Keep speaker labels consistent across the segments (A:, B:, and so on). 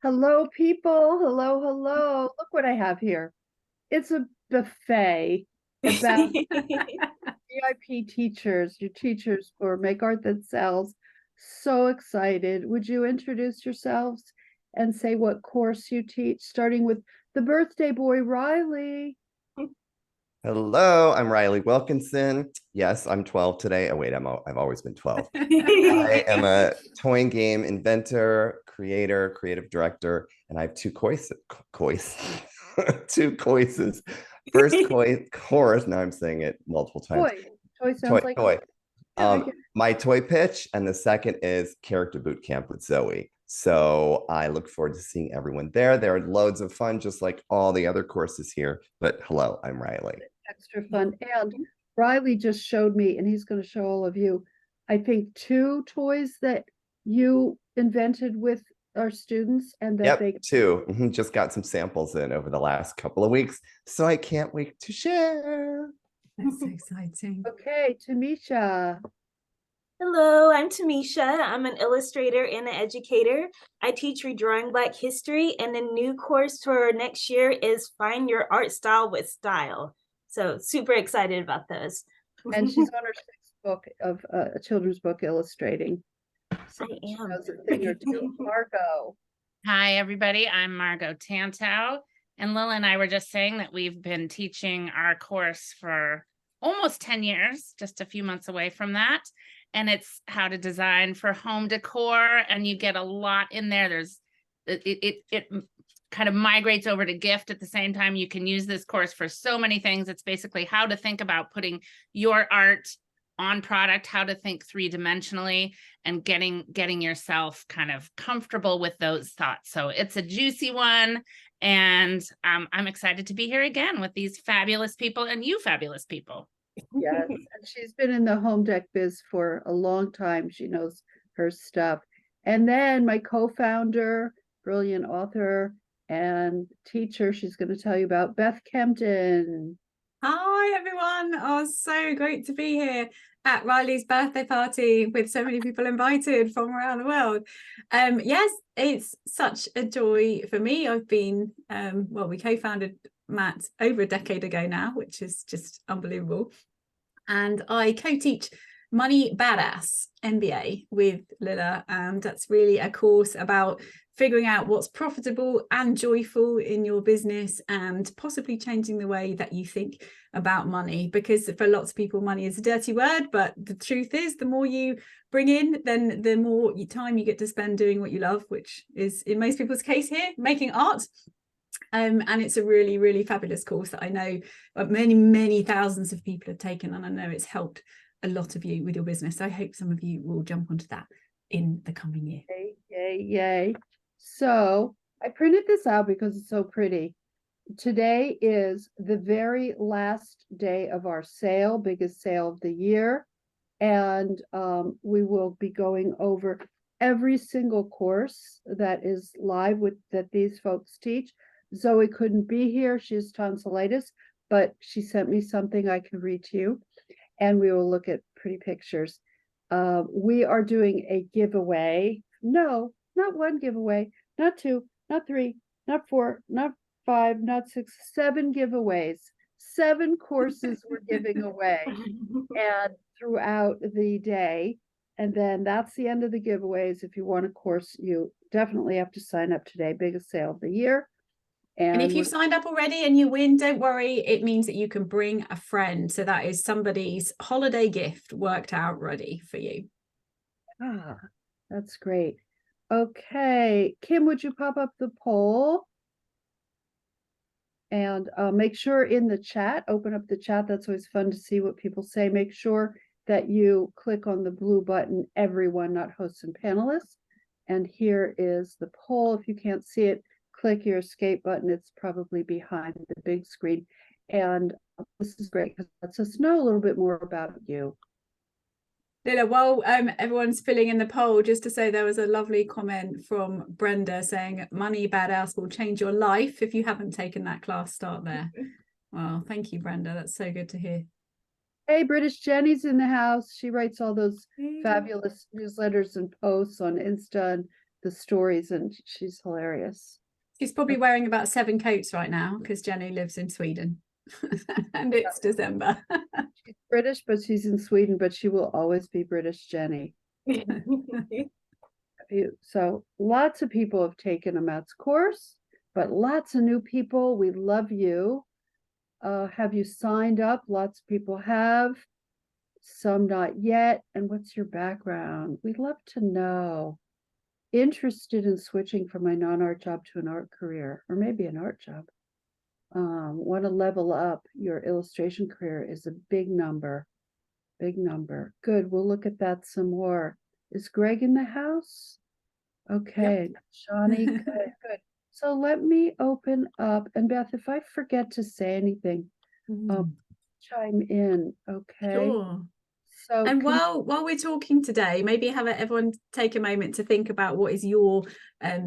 A: Hello, people. Hello, hello. Look what I have here. It's a buffet about VIP teachers, your teachers for Make Art That Sells. So excited. Would you introduce yourselves and say what course you teach, starting with the birthday boy, Riley?
B: Hello, I'm Riley Wilkinson. Yes, I'm 12 today. Oh, wait, I've always been 12. I am a toy and game inventor, creator, creative director, and I have two two courses. First course, now I'm saying it multiple times.
A: Toy. Toy sounds like,
B: Toy.
A: yeah, I get
B: My toy pitch, and the second is character boot camp with Zoe. So I look forward to seeing everyone there. There are loads of fun, just like all the other courses here. But hello, I'm Riley.
A: extra fun. And Riley just showed me, and he's going to show all of you, I think, two toys that you invented with our students and that
B: Yep,
A: they
B: two. Just got some samples in over the last couple of weeks, so I can't wait to share.
C: That's so exciting.
A: Okay, Tamisha.
D: Hello, I'm Tamisha. I'm an illustrator and an educator. I teach Redrawing Black History, and the new course for next year is Find Your Art Style with Style. So super excited about those.
A: And she's on her sixth book of a children's book illustrating. So
D: I
A: she
D: am.
A: knows a thing or two. Margot.
E: Hi, everybody. I'm Margot Tantow. And Lil and I were just saying that we've been teaching our course for almost 10 years, just a few months away from that. And it's how to design for home decor. And you get a lot in there. It kind of migrates over to gift at the same time. You can use this course for so many things. It's basically how to think about putting your art on product, how to think three-dimensionally, and getting yourself kind of comfortable with those thoughts. So it's a juicy one, and I'm excited to be here again with these fabulous people and you fabulous people.
A: Yes, and she's been in the home deck biz for a long time. She knows her stuff. And then my co-founder, brilliant author and teacher, she's going to tell you about Beth Kempton.
C: Hi, everyone. Oh, so great to be here at Riley's birthday party with so many people invited from around the world. Yes, it's such a joy for me. I've been, we co-founded Matt over a decade ago now, which is just unbelievable. And I co-teach Money Badass MBA with Lila, and that's really a course about figuring out what's profitable and joyful in your business and possibly changing the way that you think about money, because for lots of people money is a dirty word, but the truth is the more you bring in, then the more time you get to spend doing what you love, which is in most people's case here making art. And it's a really, really fabulous course that I know many thousands of people have taken, and I know it's helped a lot of you with your business. So I hope some of you will jump onto that in the coming year.
A: Yay, yay, yay. So I printed this out because it's so pretty. Today is the very last day of our sale, biggest sale of the year. And we will be going over every single course that is live that these folks teach. Zoe couldn't be here. She has tonsillitis, but she sent me something I can read to you. And we will look at pretty pictures. We are doing a giveaway. No, not one giveaway, not two, not three, not four, not five, not six, 7 giveaways. 7 courses we're giving away and throughout the day. And then that's the end of the giveaways. If you want a course, you definitely have to sign up today. Biggest sale of the year.
C: And if you've signed up already and you win, don't worry. It means that you can bring a friend. So that is somebody's holiday gift worked out ready for you.
A: Ah, that's great. Okay, Kim, would you pop up the poll? And make sure in the chat, open up the chat. That's always fun to see what people say. Make sure that you click on the blue button, everyone, not hosts and panelists. And here is the poll. If you can't see it, click your escape button. It's probably behind the big screen. And this is great because it lets us know a little bit more about you.
C: Lila, while everyone's filling in the poll, just to say there was a lovely comment from Brenda saying Money Badass will change your life. If you haven't taken that class, start there. Well, thank you, Brenda. That's so good to hear.
A: Hey, British Jenny's in the house. She writes all those fabulous newsletters and posts on Insta and the stories, and she's hilarious.
C: She's probably wearing about 7 coats right now because Jenny lives in Sweden and it's December.
A: She's British, but she's in Sweden, but she will always be British Jenny. So lots of people have taken a Matt's course, but lots of new people. We love you. Have you signed up? Lots of people have. Some not yet. And what's your background? We'd love to know. Interested in switching from my non-art job to an art career, or maybe an art job. Want to level up your illustration career is a big number. Big number. Good. We'll look at that some more. Is Greg in the house? Okay. Yep. Shawnee, good, good. So let me open up. And Beth, if I forget to say anything, chime in. Okay.
C: Sure.
A: So
C: and while we're talking today, maybe have everyone take a moment to think about what is your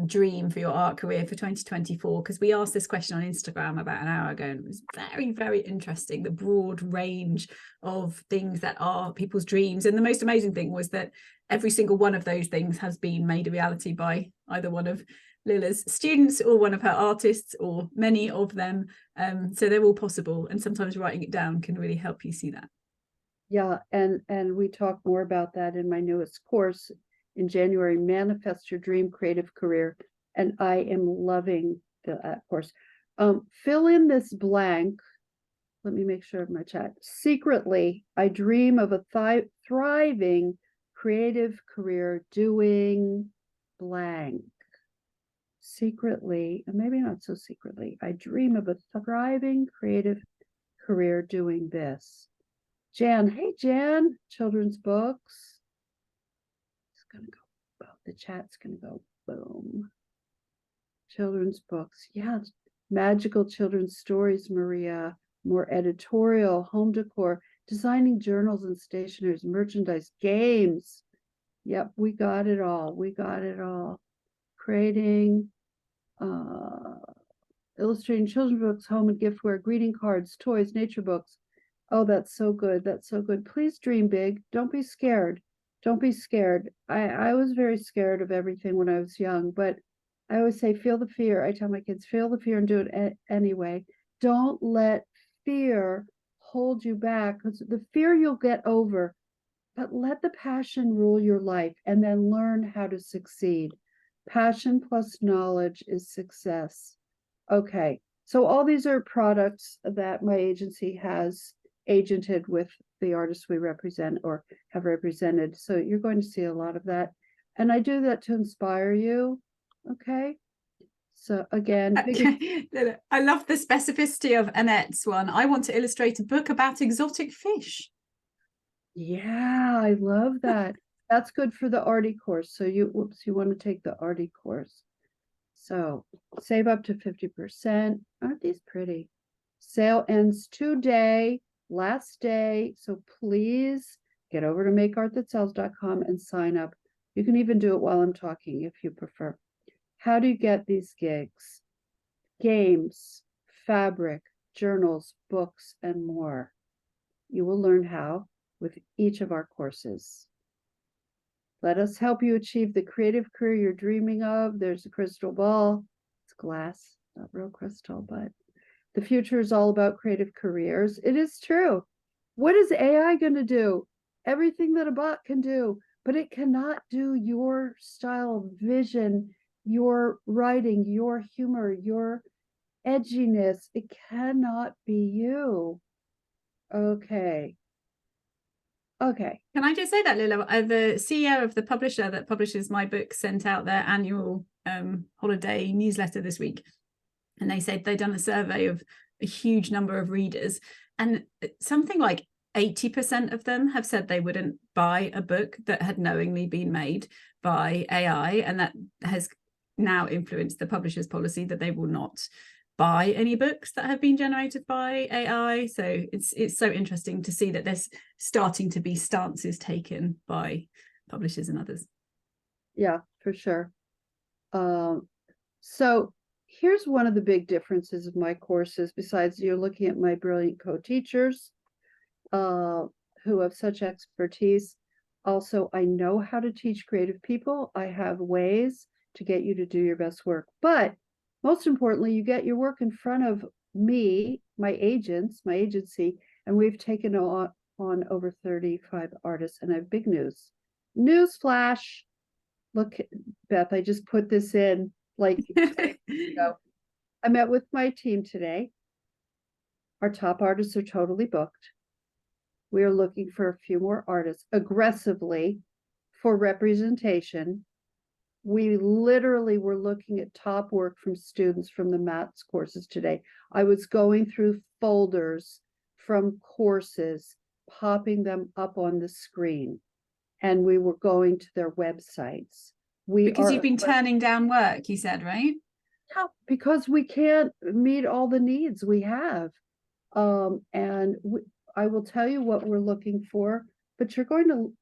C: dream for your art career for 2024, because we asked this question on Instagram about an hour ago and it was very, very interesting, the broad range of things that are people's dreams. And the most amazing thing was that every single one of those things has been made a reality by either one of Lila's students or one of her artists or many of them. So they're all possible, and sometimes writing it down can really help you see that.
A: Yeah, and we talk more about that in my newest course in January, Manifest Your Dream Creative Career. And I am loving the course. Fill in this blank. Let me make sure of my chat. Secretly, I dream of a thriving creative career doing blank. Secretly, and maybe not so secretly, I dream of a thriving creative career doing this. Jan, hey Jan, children's books. It's gonna go, oh, the chat's gonna go boom. Children's books, yeah, magical children's stories, Maria, more editorial, home decor, designing journals and stationeries, merchandise, games. Yep, we got it all, we got it all. Creating, illustrating children's books, home and giftware, greeting cards, toys, nature books. Oh, that's so good. That's so good. Please dream big. Don't be scared. Don't be scared. I was very scared of everything when I was young, but I always say, feel the fear. I tell my kids, feel the fear and do it anyway. Don't let fear hold you back, because the fear you'll get over, but let the passion rule your life and then learn how to succeed. Passion plus knowledge is success. Okay. So all these are products that my agency has agented with the artists we represent or have represented. So you're going to see a lot of that. And I do that to inspire you. Okay. So again,
C: I love the specificity of Annette's one. I want to illustrate a book about exotic fish.
A: Yeah, I love that. That's good for the Artie course. So you want to take the Artie course. So save up to 50%. Aren't these pretty? Sale ends today, last day. So please get over to makeartthatsells.com and sign up. You can even do it while I'm talking if you prefer. How do you get these gigs? Games, fabric, journals, books, and more. You will learn how with each of our courses. Let us help you achieve the creative career you're dreaming of. There's a crystal ball. It's glass, not real crystal, but the future is all about creative careers. It is true. What is AI going to do? Everything that a bot can do, but it cannot do your style, vision, your writing, your humor, your edginess. It cannot be you. Okay. Okay.
C: Can I just say that, Lila? The CEO of the publisher that publishes my book sent out their annual holiday newsletter this week. And they said they'd done a survey of a huge number of readers. And something like 80% of them have said they wouldn't buy a book that had knowingly been made by AI. And that has now influenced the publisher's policy that they will not buy any books that have been generated by AI. So it's so interesting to see that there's starting to be stances taken by publishers and others.
A: Yeah, for sure. So here's one of the big differences of my courses, besides you're looking at my brilliant co-teachers who have such expertise. Also, I know how to teach creative people. I have ways to get you to do your best work. But most importantly, you get your work in front of me, my agents, my agency, and we've taken on over 35 artists. And I have big news. News flash. Look, Beth, I just put this in like, you know, I met with my team today. Our top artists are totally booked. We are looking for a few more artists aggressively for representation. We literally were looking at top work from students from the maths courses today. I was going through folders from courses, popping them up on the screen, and we were going to their websites.
C: Because you've been turning down work, you said, right?
A: Yeah, because we can't meet all the needs we have. I will tell you what we're looking for, but you're going to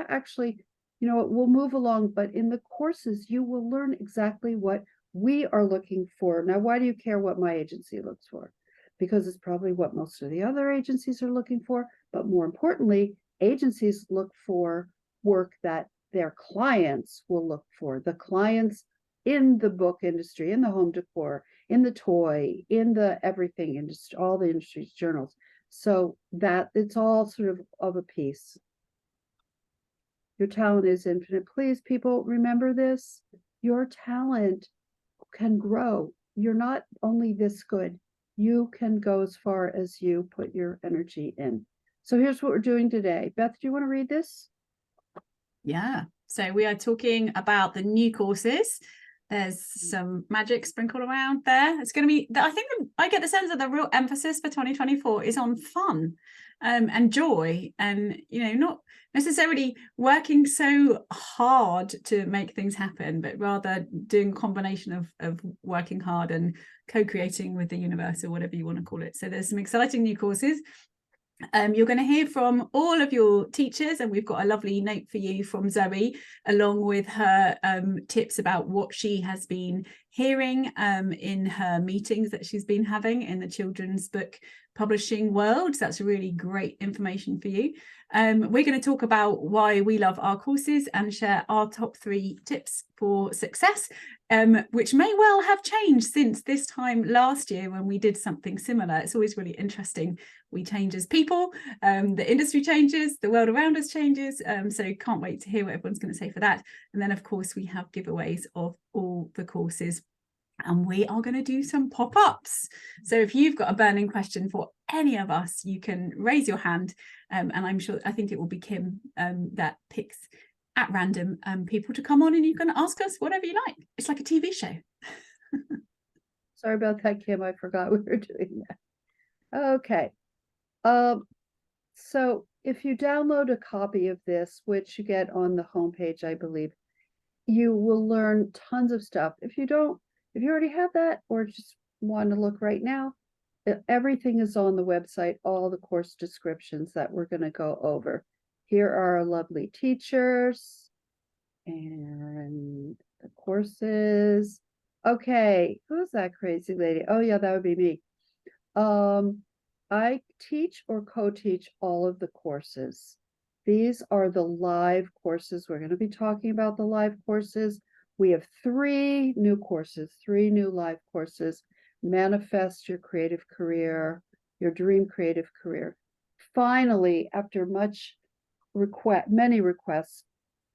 A: actually, you know what, we'll move along, but in the courses, you will learn exactly what we are looking for. Now, why do you care what my agency looks for? Because it's probably what most of the other agencies are looking for, but more importantly, agencies look for work that their clients will look for. The clients in the book industry, in the home decor, in the toy, in the everything industry, all the industries, journals. So that it's all sort of a piece. Your talent is infinite. Please, people, remember this. Your talent can grow. You're not only this good. You can go as far as you put your energy in. So here's what we're doing today. Beth, do you want to read this?
C: Yeah. So we are talking about the new courses. There's some magic sprinkled around there. It's going to be, I think I get the sense that the real emphasis for 2024 is on fun and joy, and, you know, not necessarily working so hard to make things happen, but rather doing a combination of working hard and co-creating with the universe, or whatever you want to call it. So there's some exciting new courses. You're going to hear from all of your teachers, and we've got a lovely note for you from Zoe, along with her tips about what she has been hearing in her meetings that she's been having in the children's book publishing world. So that's really great information for you. We're going to talk about why we love our courses and share our top 3 tips for success, which may well have changed since this time last year when we did something similar. It's always really interesting. We change as people, the industry changes, the world around us changes. So can't wait to hear what everyone's going to say for that. And then, of course, we have giveaways of all the courses. And we are going to do some pop-ups. So if you've got a burning question for any of us, you can raise your hand. And I think it will be Kim that picks at random people to come on, and you can ask us whatever you like. It's like a TV show.
A: Sorry about that, Kim. I forgot we were doing that. Okay. So if you download a copy of this, which you get on the homepage, I believe, you will learn tons of stuff. If you already have that, or just want to look right now, everything is on the website, all the course descriptions that we're going to go over. Here are our lovely teachers and the courses. Okay, who's that crazy lady? Oh yeah, that would be me. I teach or co-teach all of the courses. These are the live courses. We're going to be talking about the live courses. We have 3 new courses, 3 new live courses. Manifest your creative career, your dream creative career. Finally, after many requests,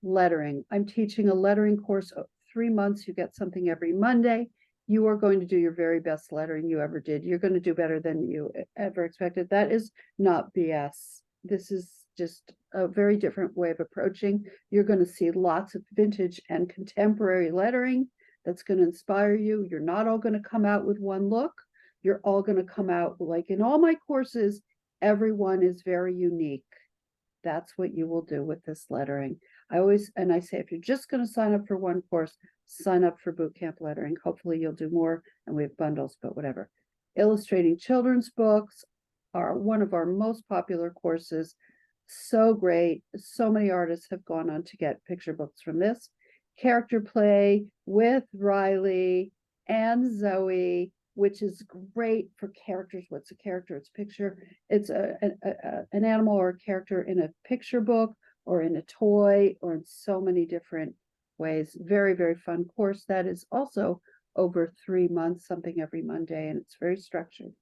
A: lettering. I'm teaching a lettering course of 3 months. You get something every Monday. You are going to do your very best lettering you ever did. You're going to do better than you ever expected. That is not BS. This is just a very different way of approaching. You're going to see lots of vintage and contemporary lettering that's going to inspire you. You're not all going to come out with one look. You're all going to come out, like in all my courses, everyone is very unique. That's what you will do with this lettering. I say, if you're just going to sign up for one course, sign up for bootcamp lettering. Hopefully you'll do more, and we have bundles, but whatever. Illustrating children's books are one of our most popular courses. So great. So many artists have gone on to get picture books from this. Character play with Riley and Zoe, which is great for characters. What's a character? It's a picture. It's an animal or a character in a picture book or in a toy or in so many different ways. Very, very fun course that is also over 3 months, something every Monday, and it's very structured.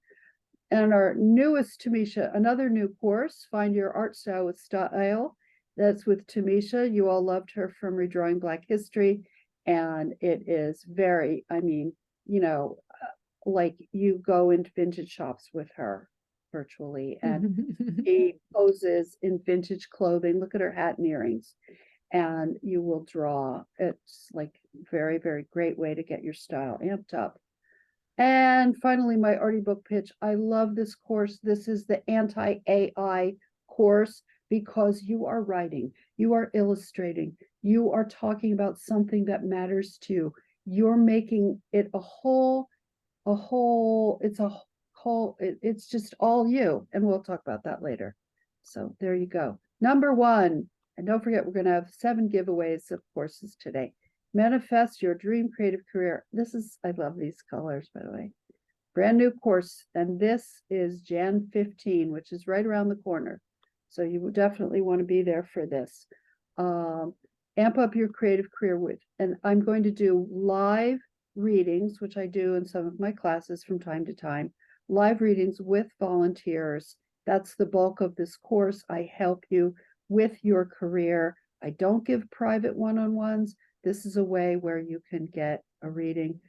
A: And our newest Tamisha, another new course, Find Your Art Style with Style. That's with Tamisha. You all loved her from Redrawing Black History. And it is very, I mean, like you go into vintage shops with her virtually, and she poses in vintage clothing. Look at her hat and earrings, and you will draw. It's like very, very great way to get your style amped up. And finally, my arty book pitch. I love this course. This is the anti-AI course because you are writing, you are illustrating, you are talking about something that matters to you. You're making it it's just all you. And we'll talk about that later. So there you go. Number 1, and don't forget, we're going to have 7 giveaways of courses today. Manifest your dream creative career. I love these colors, by the way. Brand new course, and this is Jan 15, which is right around the corner. So you will definitely want to be there for this. Amp up your creative career and I'm going to do live readings, which I do in some of my classes from time to time. Live readings with volunteers. That's the bulk of this course. I help you with your career. I don't give private one-on-ones. This is a way where you can get a reading,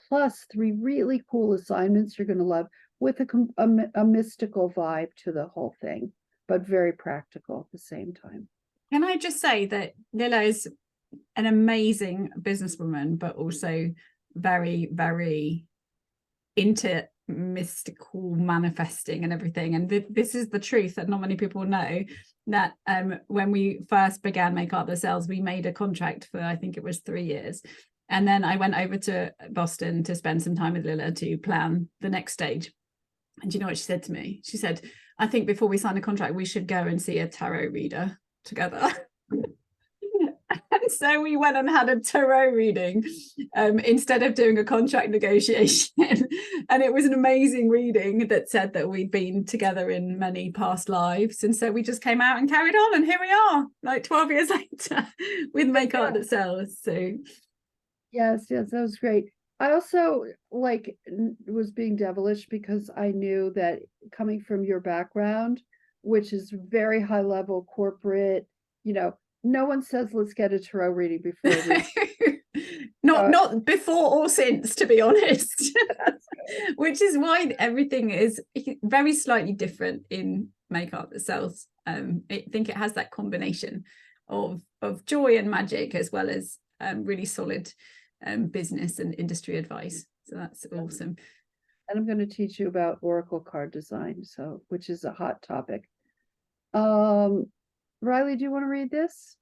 A: plus 3 really cool assignments you're going to love, with a mystical vibe to the whole thing, but very practical at the same time.
C: Can I just say that Lila is an amazing businesswoman, but also very, very into mystical manifesting and everything. And this is the truth that not many people know, that when we first began Make Art That Sells, we made a contract for, I think it was 3 years. And then I went over to Boston to spend some time with Lila to plan the next stage. And do you know what she said to me? She said, I think before we sign a contract, we should go and see a tarot reader together. And so we went and had a tarot reading instead of doing a contract negotiation. And it was an amazing reading that said that we'd been together in many past lives. And so we just came out and carried on. And here we are, like 12 years later, with Make Art That Sells. So
A: yes, that was great. I also was being devilish because I knew that coming from your background, which is very high level corporate, no one says let's get a tarot reading before
C: not before or since, to be honest. Which is why everything is very slightly different in Make Art That Sells. I think it has that combination of joy and magic, as well as really solid business and industry advice. So that's awesome.
A: And I'm going to teach you about Oracle card design, which is a hot topic. Riley, do you want to read this?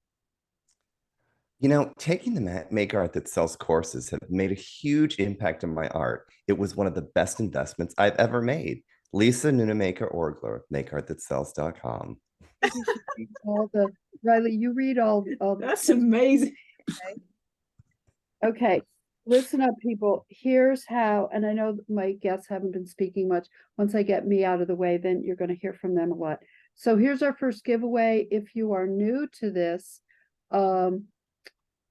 B: Taking the Make Art That Sells courses have made a huge impact on my art. It was one of the best investments I've ever made. Lisa Nunemaker Orgler, makeartthatsells.com.
A: Riley, you read all
C: That's amazing.
A: Okay, listen up, people. Here's how, and I know my guests haven't been speaking much. Once I get me out of the way, then you're going to hear from them a lot. So here's our first giveaway. If you are new to this,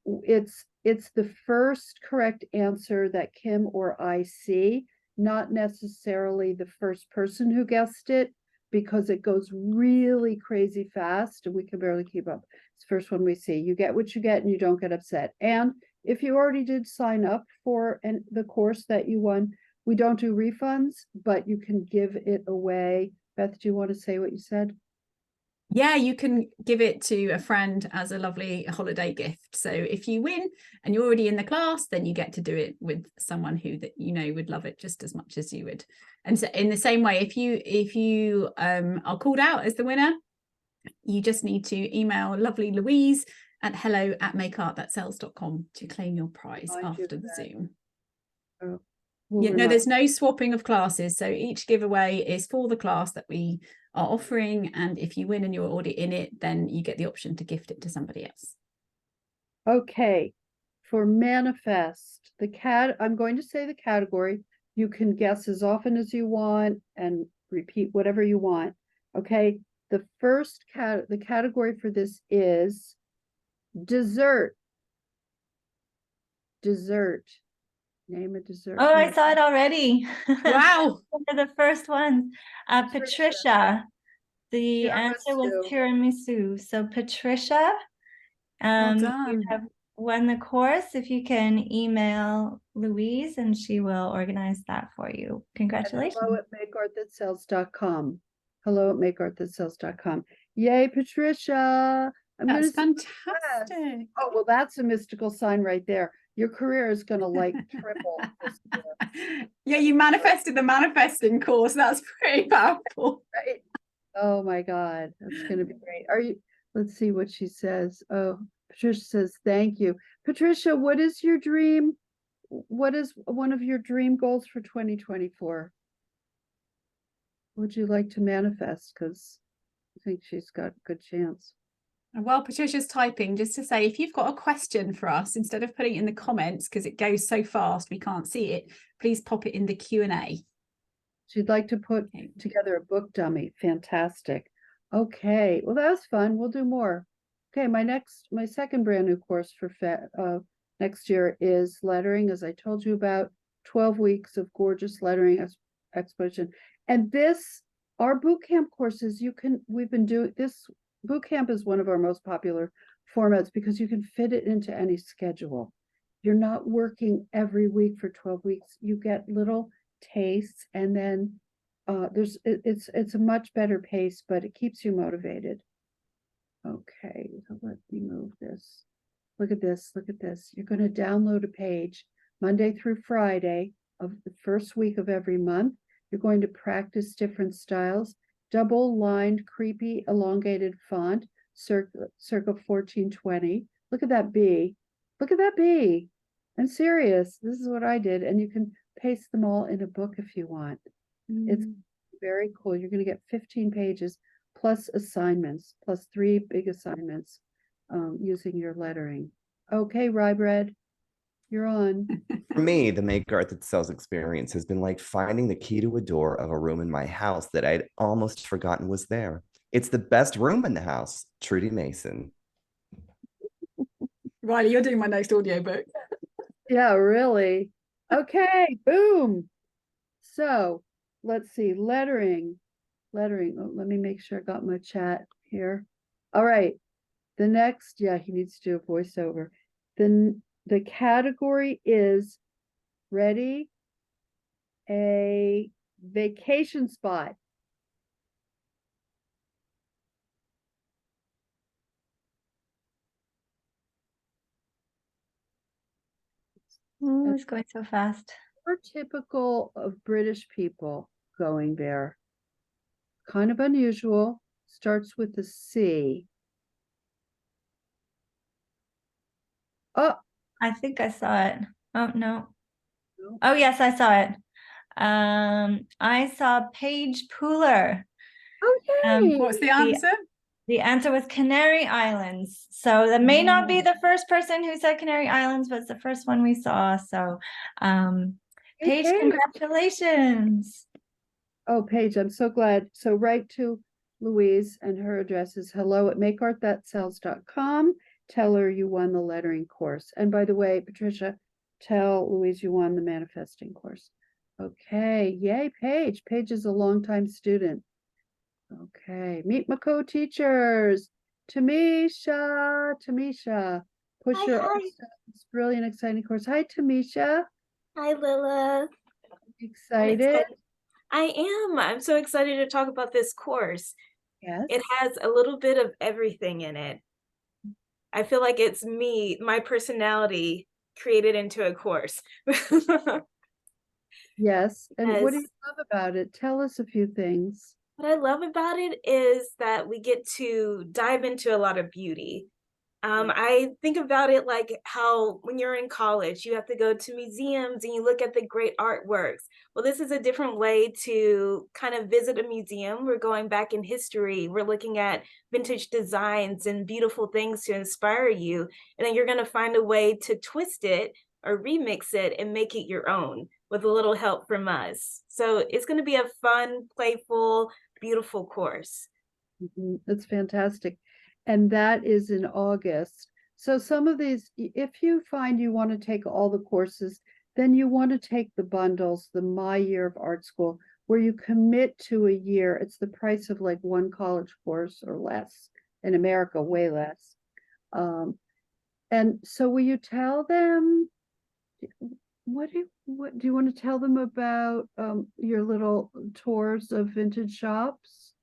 A: it's the first correct answer that Kim or I see, not necessarily the first person who guessed it, because it goes really crazy fast and we can barely keep up. It's the first one we see. You get what you get and you don't get upset. And if you already did sign up for the course that you won, we don't do refunds, but you can give it away. Beth, do you want to say what you said?
C: Yeah, you can give it to a friend as a lovely holiday gift. So if you win and you're already in the class, then you get to do it with someone who would love it just as much as you would. And so in the same way, if you are called out as the winner, you just need to email lovely Louise at hello@makeartthatsells.com to claim your prize after the Zoom.
A: Oh,
C: there's no swapping of classes. So each giveaway is for the class that we are offering. And if you win and you're already in it, then you get the option to gift it to somebody else.
A: Okay. For manifest, I'm going to say the category. You can guess as often as you want and repeat whatever you want. Okay. The first the category for this is dessert. dessert. Name a dessert.
F: Oh, I saw it already.
C: Wow.
F: One of the first ones. Patricia. The answer was tiramisu. So Patricia,
C: Well
F: you
C: done.
F: have won the course. If you can email Louise and she will organize that for you. Congratulations.
A: Hello at makeartthatsells.com. Hello at makeartthatsells.com. Yay, Patricia. I'm
C: That's
A: gonna
C: fantastic.
A: Oh, well, that's a mystical sign right there. Your career is going to like triple this year,
C: Yeah, you manifested the manifesting course. That's pretty powerful.
A: right? Oh my God, that's going to be great. Are you? Let's see what she says. Oh, Patricia says, thank you. Patricia, what is your dream? What is one of your dream goals for 2024? What would you like to manifest? Because I think she's got a good chance.
C: While Patricia's typing, just to say, if you've got a question for us, instead of putting it in the comments, because it goes so fast we can't see it, please pop it in the Q&A.
A: She'd like to put together a book dummy. Fantastic. Okay, well, that was fun. We'll do more. Okay, my second brand new course for next year is lettering, as I told you about. 12 weeks of gorgeous lettering exposition. And our boot camp courses, we've been doing this. Boot camp is one of our most popular formats because you can fit it into any schedule. You're not working every week for 12 weeks. You get little tastes, and then it's a much better pace, but it keeps you motivated. Okay, so let me move this. Look at this. You're going to download a page Monday through Friday of the first week of every month. You're going to practice different styles. Double lined, creepy, elongated font, circa 1420. Look at that B. Look at that B. I'm serious. This is what I did. And you can paste them all in a book if you want. It's very cool. You're going to get 15 pages plus assignments, plus 3 big assignments using your lettering. Okay, Rye Bread, you're on.
B: For me, the Make Art That Sells experience has been like finding the key to a door of a room in my house that I'd almost forgotten was there. It's the best room in the house, Trudy Mason.
C: Riley, you're doing my next audiobook.
A: Yeah, really. Okay, boom. So let's see, lettering. Oh, let me make sure I got my chat here. All right. The next, he needs to do a voiceover. Then the category is ready, a vacation spot.
F: Oh, it's going so fast.
A: More typical of British people going there. Kind of unusual. Starts with the C. Oh,
F: I think I saw it. Oh, no. Oh, yes, I saw it. I saw Paige Pooler.
A: oh, yay.
C: What's the answer?
F: The answer was Canary Islands. So that may not be the first person who said Canary Islands, but it's the first one we saw. So, Paige, congratulations.
A: Oh, Paige, I'm so glad. So write to Louise, and her address is hello@makeartthatsells.com. Tell her you won the lettering course. And by the way, Patricia, tell Louise you won the manifesting course. Okay, yay, Paige. Paige is a longtime student. Okay, meet my co-teachers. Tamisha, push your this brilliant, exciting course. Hi, Tamisha.
D: Hi, Lila.
A: Excited?
D: I am. I'm so excited to talk about this course.
A: Yes.
D: It has a little bit of everything in it. I feel like it's me, my personality created into a course.
A: Yes. And what do
D: Yes.
A: you love about it? Tell us a few things.
D: What I love about it is that we get to dive into a lot of beauty. I think about it like how when you're in college, you have to go to museums and you look at the great artworks. Well, this is a different way to kind of visit a museum. We're going back in history. We're looking at vintage designs and beautiful things to inspire you. And then you're going to find a way to twist it or remix it and make it your own with a little help from us. So it's going to be a fun, playful, beautiful course.
A: That's fantastic. And that is in August. So some of these, if you find you want to take all the courses, then you want to take the bundles, the My Year of Art School, where you commit to a year. It's the price of like one college course or less. In America, way less. And so will you tell them, what do you want to tell them about your little tours of vintage shops?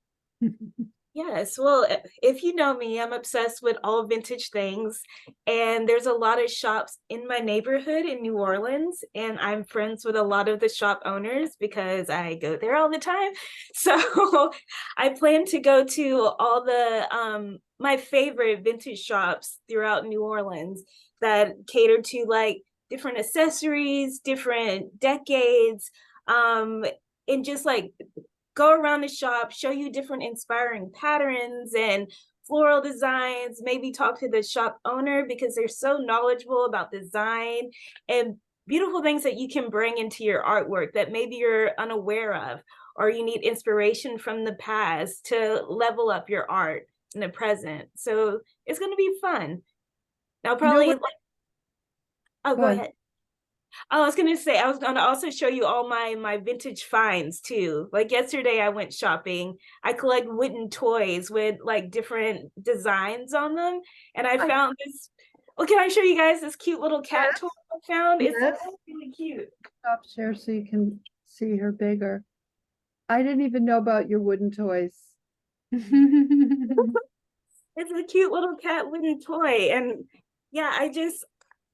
D: Yes, well, if you know me, I'm obsessed with all vintage things, and there's a lot of shops in my neighborhood in New Orleans, and I'm friends with a lot of the shop owners because I go there all the time. So I plan to go to all the my favorite vintage shops throughout New Orleans that cater to like different accessories, different decades, and just like go around the shop, show you different inspiring patterns and floral designs, maybe talk to the shop owner because they're so knowledgeable about design and beautiful things that you can bring into your artwork that maybe you're unaware of, or you need inspiration from the past to level up your art in the present. So it's going to be fun. Now, probably, oh, go ahead. I was gonna say, I was gonna also show you all my vintage finds too. Like yesterday I went shopping. I collect wooden toys with like different designs on them. And I found this, well, can I show you guys this cute little cat toy I found? It's really cute.
A: Stop share so you can see her bigger. I didn't even know about your wooden toys.
D: It's a cute little cat wooden toy. And yeah,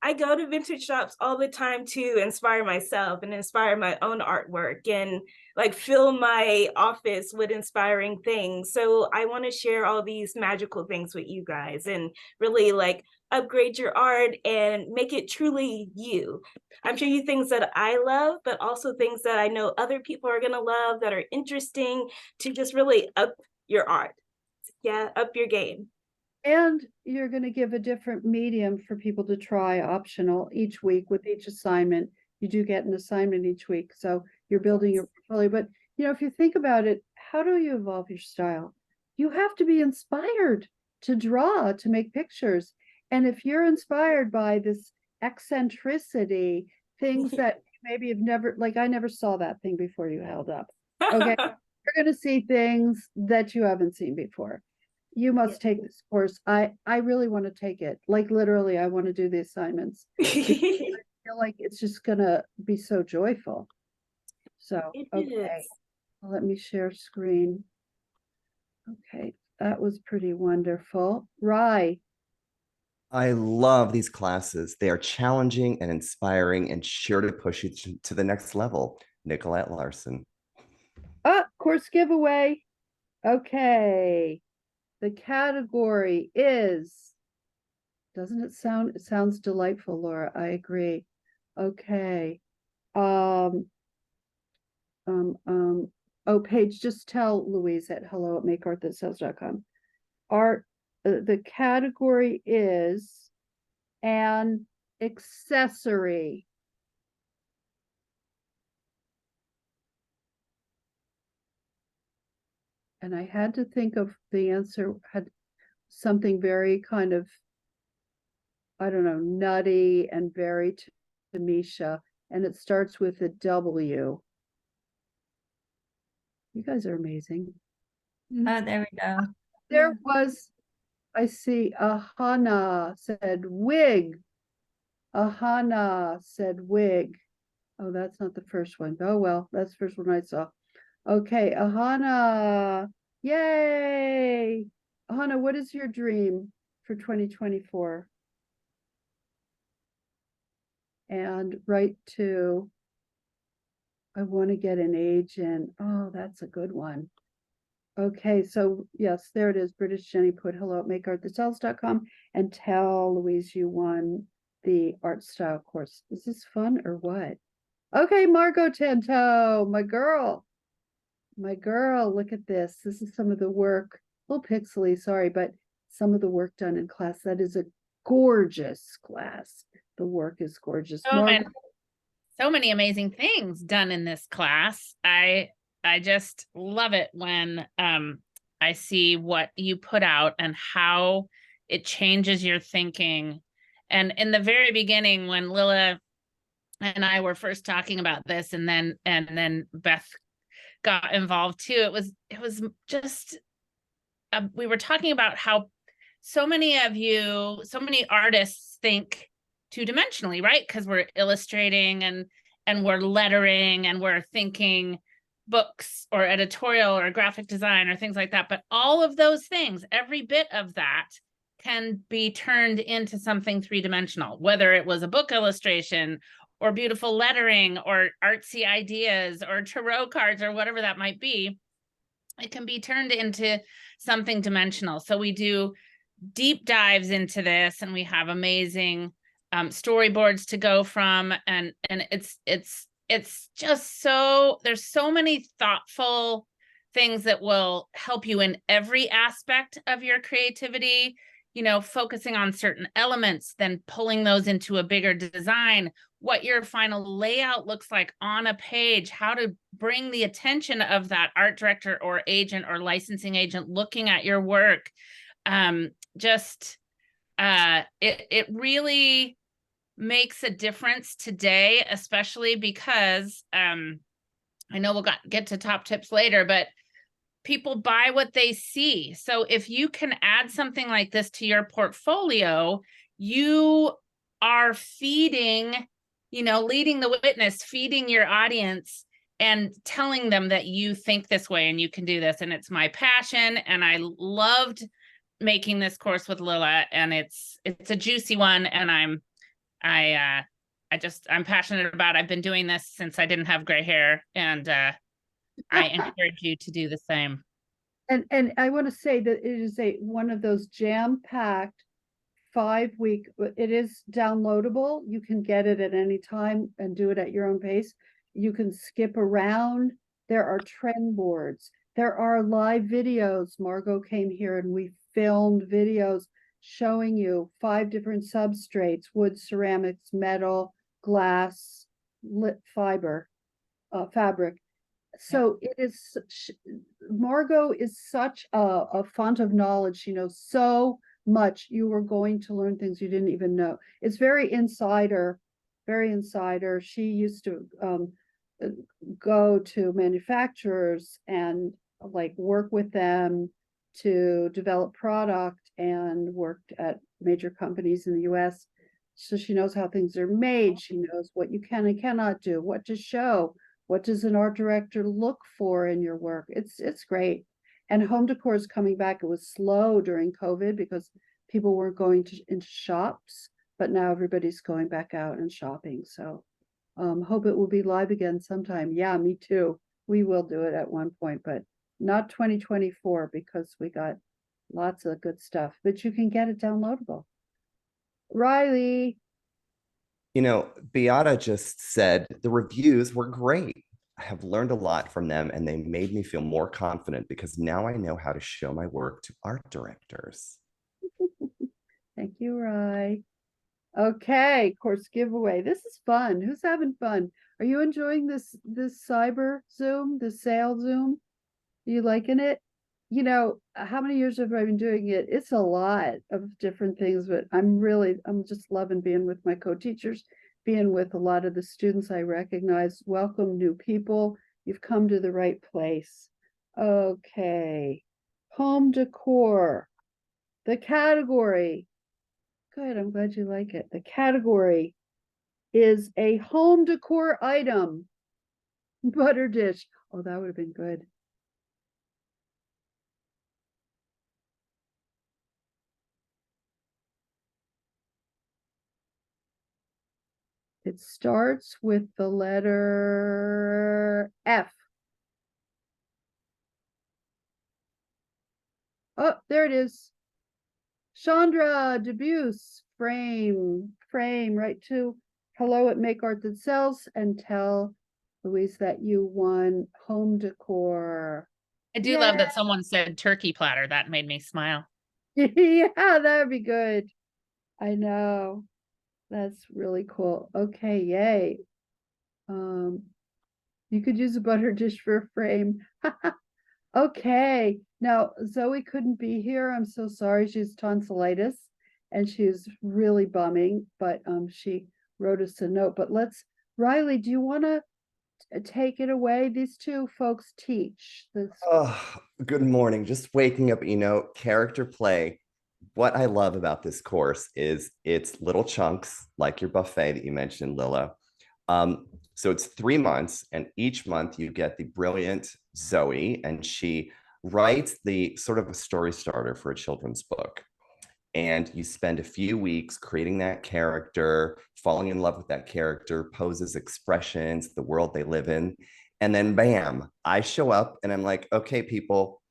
D: I go to vintage shops all the time to inspire myself and inspire my own artwork and like fill my office with inspiring things. So I want to share all these magical things with you guys and really like upgrade your art and make it truly you. I'm showing you things that I love, but also things that I know other people are going to love that are interesting to just really up your art. Yeah, up your game.
A: And you're going to give a different medium for people to try, optional each week with each assignment. You do get an assignment each week. So you're building your portfolio. But, you know, if you think about it, how do you evolve your style? You have to be inspired to draw, to make pictures. And if you're inspired by this eccentricity, things that maybe you've never, like I never saw that thing before you held up. Okay. You're going to see things that you haven't seen before. You must take this course. I really want to take it. Like literally, I want to do the assignments. I feel like it's just gonna be so joyful. So okay, well, let me share screen. Okay, that was pretty wonderful. Rye.
B: I love these classes. They are challenging and inspiring and sure to push you to the next level. Nicolette Larson.
A: Course giveaway. Okay. The category is, doesn't it sounds delightful, Laura? I agree. Okay. Oh, Paige, just tell Louise at hello@makeartthasells.com. The category is an accessory. And I had to think of the answer had something very kind of, I don't know, nutty and very to Misha, and it starts with a W. You guys are amazing.
F: Oh, there we go.
A: There was, I see, Ahana said wig. Ahana said wig. Oh, that's not the first one. Oh, well, that's the first one I saw. Okay, Ahana, yay. Ahana, what is your dream for 2024? And right to, I want to get an agent. Oh, that's a good one. Okay, so yes, there it is. British Jenny put hello@makeartthasells.com and tell Louise you won the art style course. Is this fun or what? Okay, Margot Tanto, my girl. My girl, look at this. This is some of the work, a little pixely, sorry, but some of the work done in class. That is a gorgeous class. The work is gorgeous.
E: So many amazing things done in this class. I just love it when I see what you put out and how it changes your thinking. And in the very beginning, when Lila and I were first talking about this, and then Beth got involved too, it was just we were talking about how so many artists think two-dimensionally, right? Because we're illustrating and we're lettering and we're thinking books or editorial or graphic design or things like that. But all of those things, every bit of that can be turned into something three-dimensional, whether it was a book illustration or beautiful lettering or artsy ideas or tarot cards or whatever that might be. It can be turned into something dimensional. So we do deep dives into this, and we have amazing storyboards to go from, and it's just so, there's so many thoughtful things that will help you in every aspect of your creativity, you know, focusing on certain elements, then pulling those into a bigger design, what your final layout looks like on a page, how to bring the attention of that art director or agent or licensing agent looking at your work. It really makes a difference today, especially because I know we'll get to top tips later, but people buy what they see. So if you can add something like this to your portfolio, you are feeding, you know, leading the witness, feeding your audience and telling them that you think this way and you can do this. And it's my passion. And I loved making this course with Lila, and it's a juicy one. And I'm passionate about it. I've been doing this since I didn't have gray hair, and I encourage you to do the same.
A: And I want to say that it is one of those jam-packed 5-week, it is downloadable. You can get it at any time and do it at your own pace. You can skip around. There are trend boards. There are live videos. Margot came here and we filmed videos showing you 5 different substrates: wood, ceramics, metal, glass, lit fiber, fabric. So it is, Margot is such a font of knowledge. She knows so much. You are going to learn things you didn't even know. It's very insider, very insider. She used to go to manufacturers and like work with them to develop product, and worked at major companies in the US. So she knows how things are made. She knows what you can and cannot do, what to show. What does an art director look for in your work? It's great. And home decor is coming back. It was slow during COVID because people weren't going into shops, but now everybody's going back out and shopping. So hope it will be live again sometime. Yeah, me too. We will do it at one point, but not 2024 because we got lots of good stuff, but you can get it downloadable. Riley.
B: You know, Beata just said the reviews were great. I have learned a lot from them, and they made me feel more confident because now I know how to show my work to art directors.
A: Thank you, Rai. Okay, course giveaway. This is fun. Who's having fun? Are you enjoying this cyber Zoom, the sale Zoom? Are you liking it? You know, how many years have I been doing it? It's a lot of different things, but I'm just loving being with my co-teachers, being with a lot of the students I recognize. Welcome new people. You've come to the right place. Okay. Home decor. The category. Good, I'm glad you like it. The category is a home decor item. Butter dish. Oh, that would have been good. It starts with the letter F. Oh, there it is. Chandra Debuse, frame, right to hello at Make Art That Sells, and tell Louise that you won home decor.
E: I do love that someone said turkey platter. That made me smile.
A: Yeah, that would be good. I know. That's really cool. Okay, yay. You could use a butter dish for a frame. Okay. Now, Zoe couldn't be here. I'm so sorry. She's tonsillitis. and she's really bumming, but she wrote us a note. But Riley, do you want to take it away? These two folks teach this.
B: Oh, good morning. Just waking up, character play. What I love about this course is it's little chunks like your buffet that you mentioned, Lila. So it's 3 months, and each month you get the brilliant Zoe, and she writes the sort of a story starter for a children's book. And you spend a few weeks creating that character, falling in love with that character, poses, expressions, the world they live in. And then bam, I show up and I'm like, okay, people,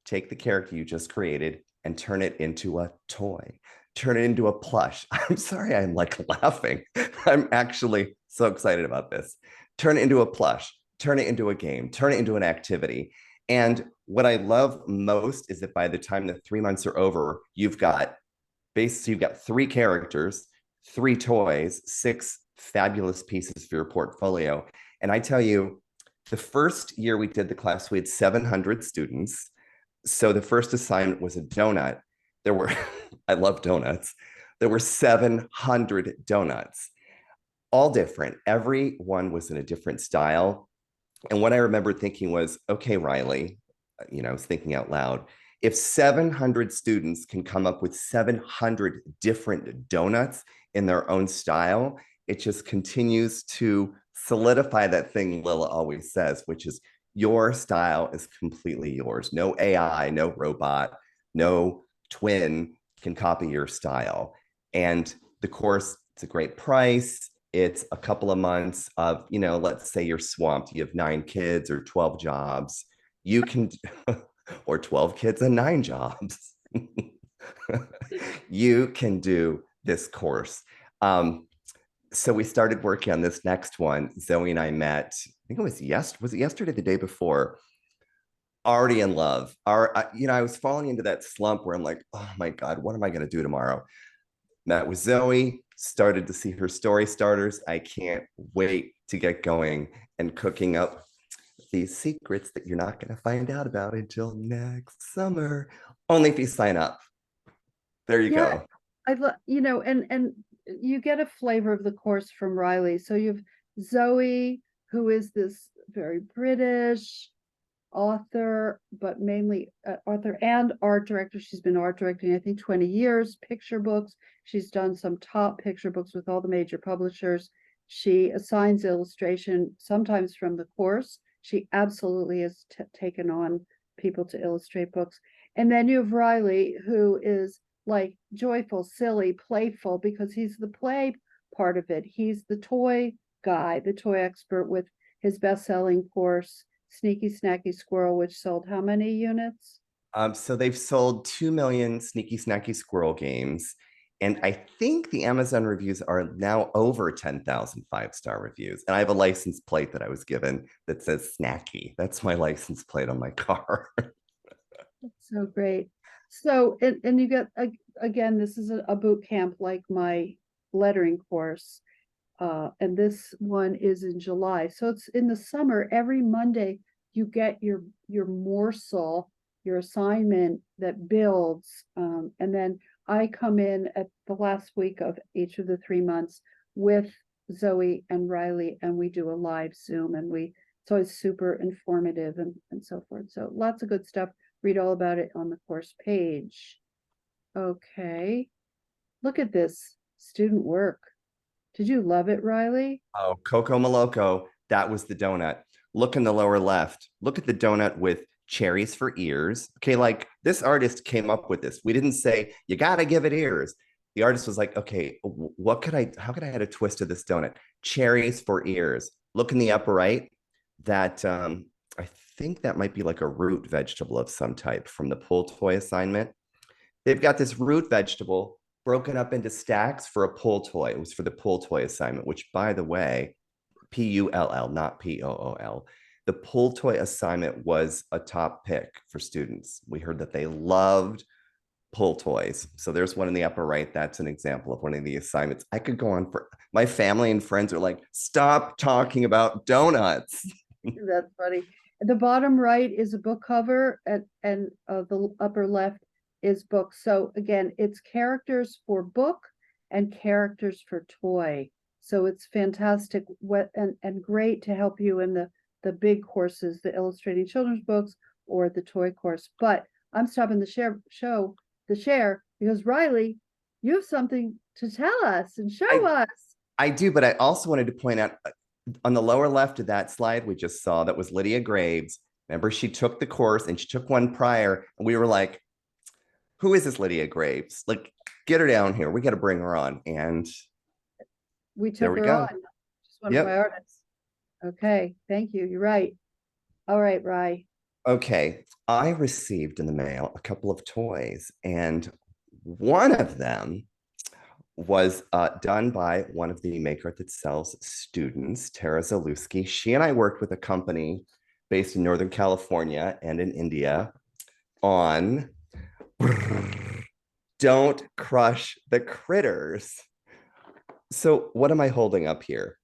B: take the character you just created and turn it into a toy, turn it into a plush. I'm sorry, I'm like laughing. I'm actually so excited about this. Turn it into a plush, turn it into a game, turn it into an activity. And what I love most is that by the time the 3 months are over, you've got 3 characters, 3 toys, 6 fabulous pieces for your portfolio. And I tell you, the first year we did the class, we had 700 students. So the first assignment was a donut. There were, I love donuts. There were 700 donuts, all different. Every one was in a different style. And what I remember thinking was, okay, Riley, I was thinking out loud, if 700 students can come up with 700 different donuts in their own style, it just continues to solidify that thing Lila always says, which is your style is completely yours. No AI, no robot, no twin can copy your style. And the course, it's a great price. It's a couple of months of, let's say you're swamped, you have 9 kids or 12 jobs. You can, or 12 kids and 9 jobs. You can do this course. So we started working on this next one. Zoe and I met, I think it was yesterday, the day before, already in love. I was falling into that slump where I'm like, oh my God, what am I going to do tomorrow? Met with Zoe, started to see her story starters. I can't wait to get going and cooking up these secrets that you're not going to find out about until next summer, only if you sign up. There you go.
A: I love, and you get a flavor of the course from Riley. So you have Zoe, who is this very British author, but mainly author and art director. She's been art directing, I think, 20 years, picture books. She's done some top picture books with all the major publishers. She assigns illustration sometimes from the course. She absolutely has taken on people to illustrate books. And then you have Riley, who is like joyful, silly, playful, because he's the play part of it. He's the toy guy, the toy expert with his best-selling course, Sneaky Snacky Squirrel, which sold how many units?
B: So they've sold 2 million Sneaky Snacky Squirrel games. And I think the Amazon reviews are now over 10,000 5-star reviews. And I have a license plate that I was given that says Snacky. That's my license plate on my car.
A: That's so great. So, and you get, again, this is a boot camp like my lettering course. And this one is in July. So it's in the summer. Every Monday, you get your morsel, your assignment that builds. And then I come in at the last week of each of the 3 months with Zoe and Riley, and we do a live Zoom, and it's always super informative and so forth. So lots of good stuff. Read all about it on the course page. Okay. Look at this student work. Did you love it, Riley?
B: Oh, Coco Maloko, that was the donut. Look in the lower left. Look at the donut with cherries for ears. Okay, like this artist came up with this. We didn't say, you got to give it ears. The artist was like, okay, how could I add a twist to this donut? Cherries for ears. Look in the upper right. That, I think that might be like a root vegetable of some type from the pull toy assignment. They've got this root vegetable broken up into stacks for a pull toy. It was for the pull toy assignment, which, by the way, Pull, not Pool. The pull toy assignment was a top pick for students. We heard that they loved pull toys. So there's one in the upper right. That's an example of one of the assignments. I could go on for, my family and friends are like, stop talking about donuts.
A: That's funny. The bottom right is a book cover, and the upper left is books. So again, it's characters for book and characters for toy. So it's fantastic and great to help you in the big courses, the illustrating children's books or the toy course. But I'm stopping the share because Riley, you have something to tell us and show us.
B: I do, but I also wanted to point out on the lower left of that slide we just saw, that was Lydia Graves. Remember, she took the course and she took one prior, and we were like, who is this Lydia Graves? Like, get her down here. We got to bring her on. And
A: we took
B: there we
A: her
B: go.
A: on. She's one of my artists. Okay, thank you. You're right. All right, Rye.
B: Okay, I received in the mail a couple of toys, and one of them was done by one of the Make Art That Sells students, Tara Zalewski. She and I worked with a company based in Northern California and in India on Don't Crush the Critters. So what am I holding up here?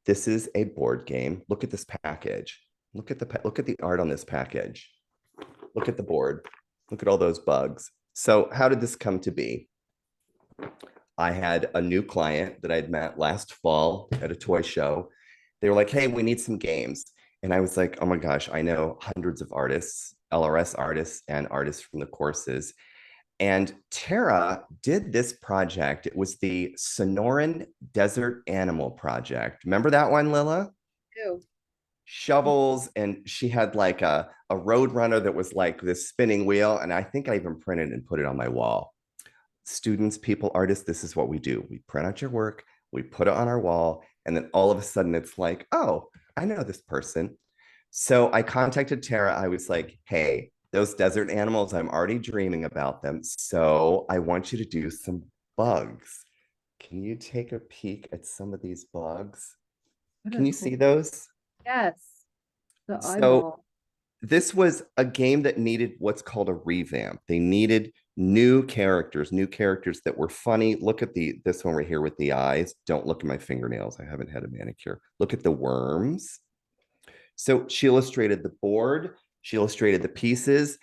B: This is a board game. Look at this package. Look at the art on this package. Look at the board. Look at all those bugs. So how did this come to be? I had a new client that I'd met last fall at a toy show. They were like, hey, we need some games. And I was like, oh my gosh, I know hundreds of artists, LRS artists and artists from the courses. And Tara did this project. It was the Sonoran Desert Animal Project. Remember that one, Lila?
A: Ew.
B: Shovels, and she had like a road runner that was like this spinning wheel. And I think I even printed and put it on my wall. Students, people, artists, this is what we do. We print out your work, we put it on our wall, and then all of a sudden it's like, oh, I know this person. So I contacted Tara. I was like, hey, those desert animals, I'm already dreaming about them. So I want you to do some bugs. Can you take a peek at some of these bugs? Can you see those?
A: Yes. The
B: So
A: eyeball.
B: this was a game that needed what's called a revamp. They needed new characters that were funny. Look at this one right here with the eyes. Don't look at my fingernails. I haven't had a manicure. Look at the worms. So she illustrated the board, she illustrated the pieces.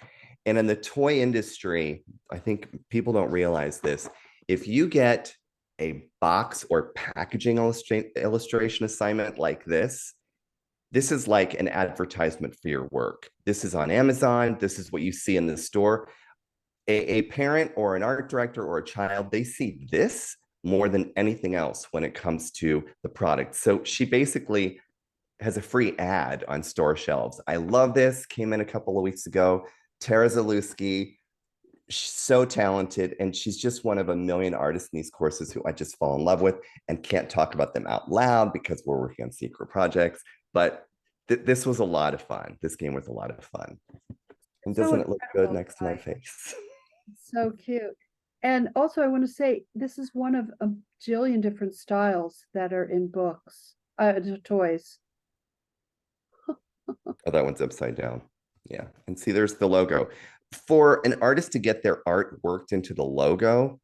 B: And in the toy industry, I think people don't realize this. If you get a box or packaging illustration assignment like this is like an advertisement for your work. This is on Amazon. This is what you see in the store. A parent or an art director or a child, they see this more than anything else when it comes to the product. So she basically has a free ad on store shelves. I love this. Came in a couple of weeks ago. Tara Zalewski, she's so talented, and she's just one of a million artists in these courses who I just fall in love with and can't talk about them out loud because we're working on secret projects. But this was a lot of fun. This game was a lot of fun. And doesn't it look good next to my face?
A: So cute. And also I want to say, this is one of a jillion different styles that are in books, toys.
B: Oh, that one's upside down. Yeah. And see, there's the logo. For an artist to get their art worked into the logo,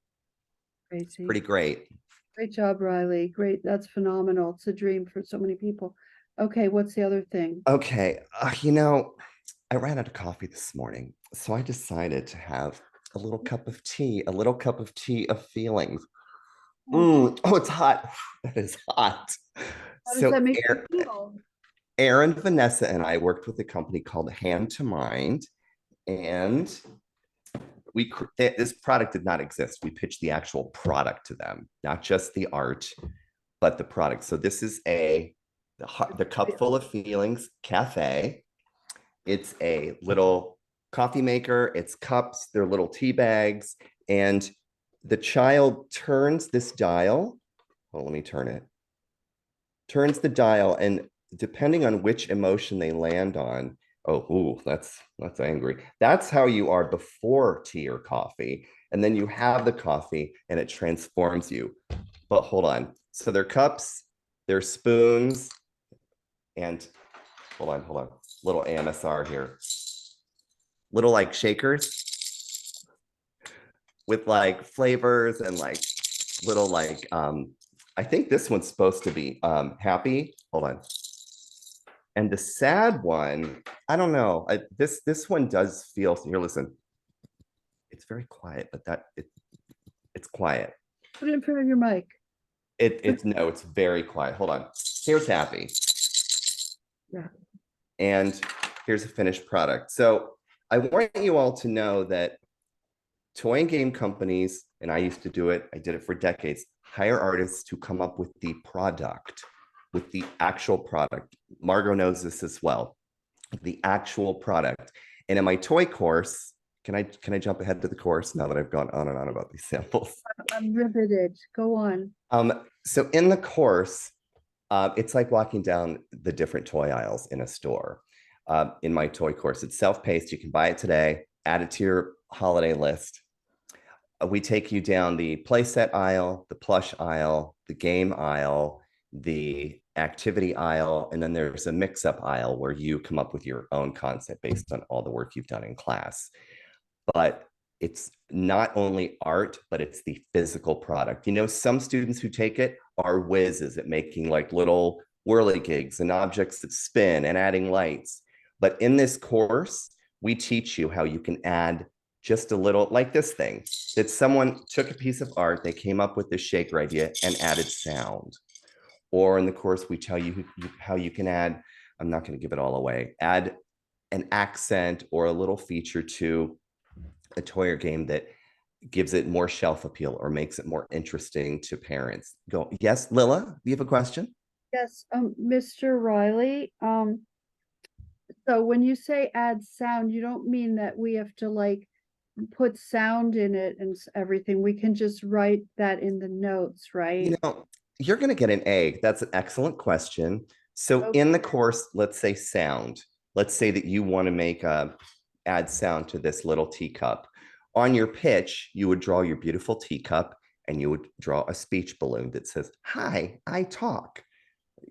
A: Crazy.
B: pretty great.
A: Great job, Riley. Great. That's phenomenal. It's a dream for so many people. Okay, what's the other thing?
B: Okay. I ran out of coffee this morning, so I decided to have a little cup of tea of feelings. Oh, it's hot. That is hot.
A: How does that make you feel?
B: Aaron, Vanessa, and I worked with a company called Hand to Mind, and this product did not exist. We pitched the actual product to them, not just the art, but the product. So this is the Cup Full of Feelings Cafe. It's a little coffee maker. It's cups. They're little tea bags, and the child turns this dial. Oh, let me turn it. Turns the dial, and depending on which emotion they land on, that's angry. That's how you are before tea or coffee. And then you have the coffee and it transforms you. But hold on. So they're cups, they're spoons, and hold on. Little AMSR here. Little like shakers with like flavors and like little like, I think this one's supposed to be happy. Hold on. And the sad one, I don't know. This one does feel, here, listen. It's very quiet, but it's quiet.
A: Put it in front of your mic.
B: It's very quiet. Hold on. Here's Happy.
A: Yeah.
B: And here's a finished product. So I want you all to know that toy and game companies, and I used to do it, I did it for decades, hire artists to come up with the product, with the actual product. Margot knows this as well, the actual product. And in my toy course, can I jump ahead to the course now that I've gone on and on about these samples?
A: I'm riveted. Go on.
B: So in the course, it's like walking down the different toy aisles in a store. In my toy course, it's self-paced. You can buy it today, add it to your holiday list. We take you down the playset aisle, the plush aisle, the game aisle, the activity aisle, and then there's a mix-up aisle where you come up with your own concept based on all the work you've done in class. But it's not only art, but it's the physical product. You know, some students who take it are whizzes at making like little whirligigs and objects that spin and adding lights. But in this course, we teach you how you can add just a little, like this thing, that someone took a piece of art, they came up with this shaker idea and added sound. Or in the course, we tell you how you can add, I'm not going to give it all away, add an accent or a little feature to a toy or game that gives it more shelf appeal or makes it more interesting to parents. Go, yes, Lilla, do you have a question?
A: Yes, Mr. Riley. So when you say add sound, you don't mean that we have to like put sound in it and everything. We can just write that in the notes, right?
B: You know, you're going to get an A. That's an excellent question. So
A: Okay.
B: in the course, let's say sound. Let's say that you want to make add sound to this little teacup. On your pitch, you would draw your beautiful teacup and you would draw a speech balloon that says, "Hi, I talk."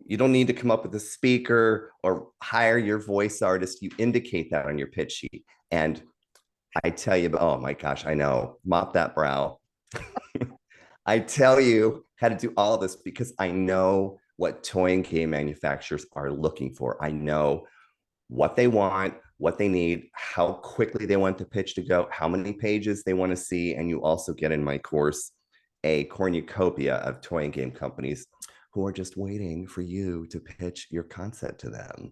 B: You don't need to come up with a speaker or hire your voice artist. You indicate that on your pitch sheet. And I tell you, oh my gosh, I know, mop that brow. I tell you how to do all of this because I know what toy and game manufacturers are looking for. I know what they want, what they need, how quickly they want the pitch to go, how many pages they want to see. And you also get in my course a cornucopia of toy and game companies who are just waiting for you to pitch your concept to them.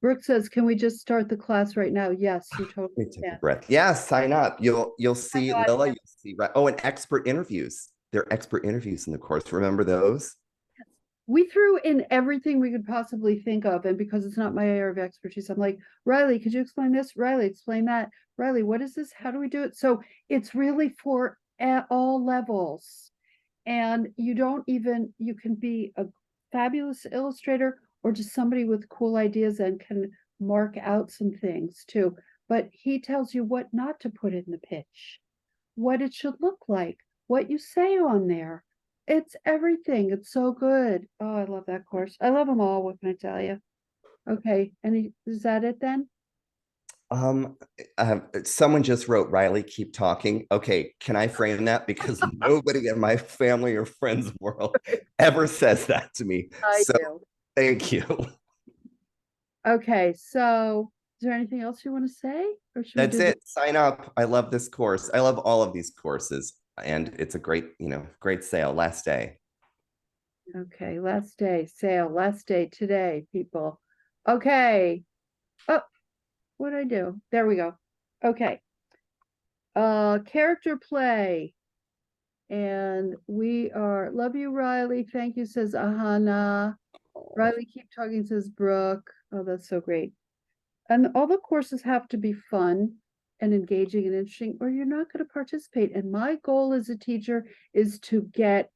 A: Brooke says, can we just start the class right now? Yes, you
B: Let
A: totally
B: me take a
A: can.
B: breath. Yes, sign up. You'll see
A: God,
B: Lilla,
A: yeah.
B: you'll see and expert interviews. There are expert interviews in the course. Remember those?
A: We threw in everything we could possibly think of, and because it's not my area of expertise, I'm like, Riley, could you explain this? Riley, explain that. Riley, what is this? How do we do it? So it's really for at all levels. And you can be a fabulous illustrator or just somebody with cool ideas and can mark out some things too. But he tells you what not to put in the pitch, what it should look like, what you say on there. It's everything. It's so good. Oh, I love that course. I love them all. What can I tell you? Okay. Is that it then?
B: Someone just wrote, Riley, keep talking. Okay, can I frame that? Because nobody in my family or friends world ever says that to me.
A: I
B: So
A: do.
B: thank you.
A: Okay. So is there anything else you want to say? Or should
B: That's
A: we do
B: it. Sign up. I love this course. I love all of these courses. And it's a great, great sale last day.
A: Okay, last day, sale, last day today, people. Okay. Oh, what did I do? There we go. Okay. Character play. And we are, love you, Riley. Thank you, says Ahana. Riley, keep talking, says Brooke. Oh, that's so great. And all the courses have to be fun and engaging and interesting, or you're not going to participate. And my goal as a teacher is to get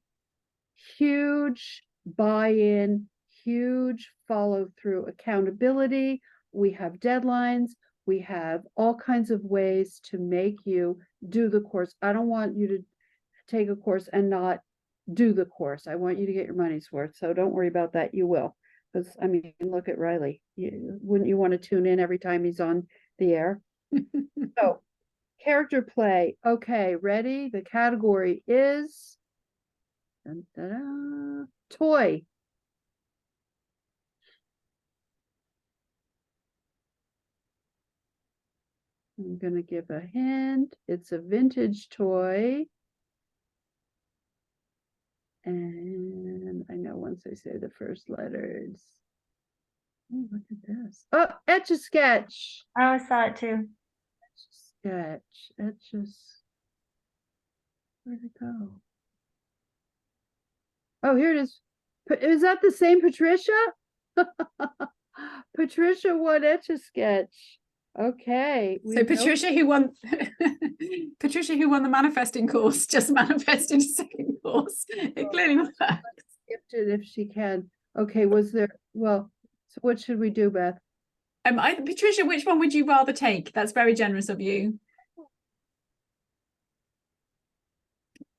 A: huge buy-in, huge follow-through, accountability. We have deadlines. We have all kinds of ways to make you do the course. I don't want you to take a course and not do the course. I want you to get your money's worth. So don't worry about that. You will. Because, I mean, look at Riley. Wouldn't you want to tune in every time he's on the air? So, character play. Okay, ready? The category is dun, dun, dun, toy. I'm going to give a hint. It's a vintage toy. And I know once I say the first letters. Oh, look at this. Oh, Etch-a-Sketch.
F: I saw it too.
A: Sketch. Where'd it go? Oh, here it is. Is that the same Patricia? Patricia won Etch-a-Sketch. Okay.
C: So Patricia, who won Patricia, who won the manifesting course, just manifested a second course. It clearly works.
A: Gifted if she can. Okay, so what should we do, Beth?
C: Patricia, which one would you rather take? That's very generous of you.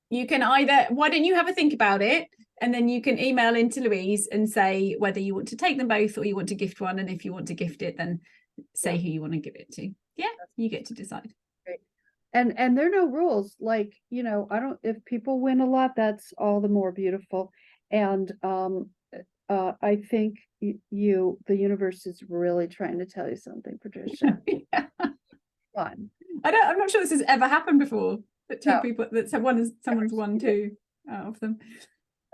C: You can why don't you have a think about it, and then you can email into Louise and say whether you want to take them both or you want to gift one, and if you want to gift it, then say who you want to give it to. Yeah, you get to decide.
A: Great. And there are no rules. Like, if people win a lot, that's all the more beautiful. And I think the universe is really trying to tell you something, Patricia.
C: Yeah.
A: Fun.
C: I'm not sure this has ever happened before. That someone's won two out of them.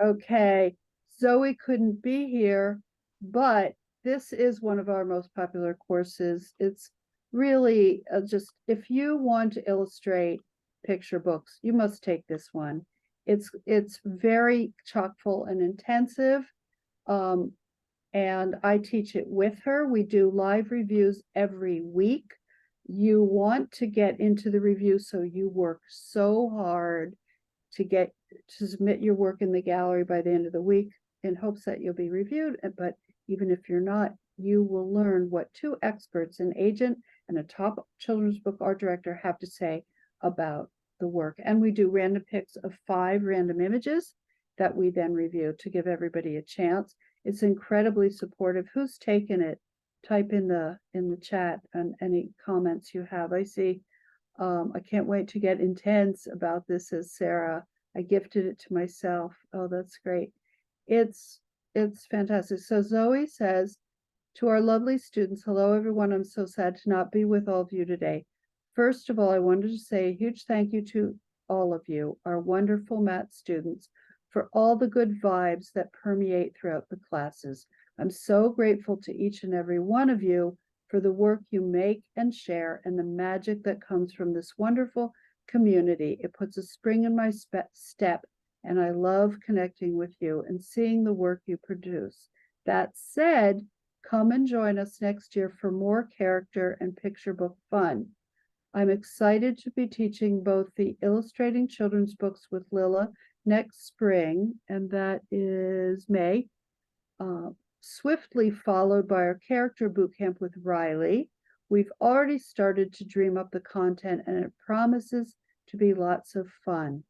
A: Okay, Zoe couldn't be here, but this is one of our most popular courses. It's really just, if you want to illustrate picture books, you must take this one. It's very chock full and intensive. And I teach it with her. We do live reviews every week. You want to get into the review, so you work so hard to submit your work in the gallery by the end of the week in hopes that you'll be reviewed. But even if you're not, you will learn what two experts, an agent and a top children's book art director, have to say about the work. And we do random picks of 5 random images that we then review to give everybody a chance. It's incredibly supportive. Who's taken it? Type in the chat and any comments you have. I see. I can't wait to get intense about this, as Sarah. I gifted it to myself. Oh, that's great. It's fantastic. So Zoe says, to our lovely students, hello everyone. I'm so sad to not be with all of you today. First of all, I wanted to say a huge thank you to all of you, our wonderful math students, for all the good vibes that permeate throughout the classes. I'm so grateful to each and every one of you for the work you make and share and the magic that comes from this wonderful community. It puts a spring in my step, and I love connecting with you and seeing the work you produce. That said, come and join us next year for more character and picture book fun. I'm excited to be teaching both the Illustrating Children's Books with Lila next spring, and that is May, swiftly followed by our character bootcamp with Riley. We've already started to dream up the content, and it promises to be lots of fun.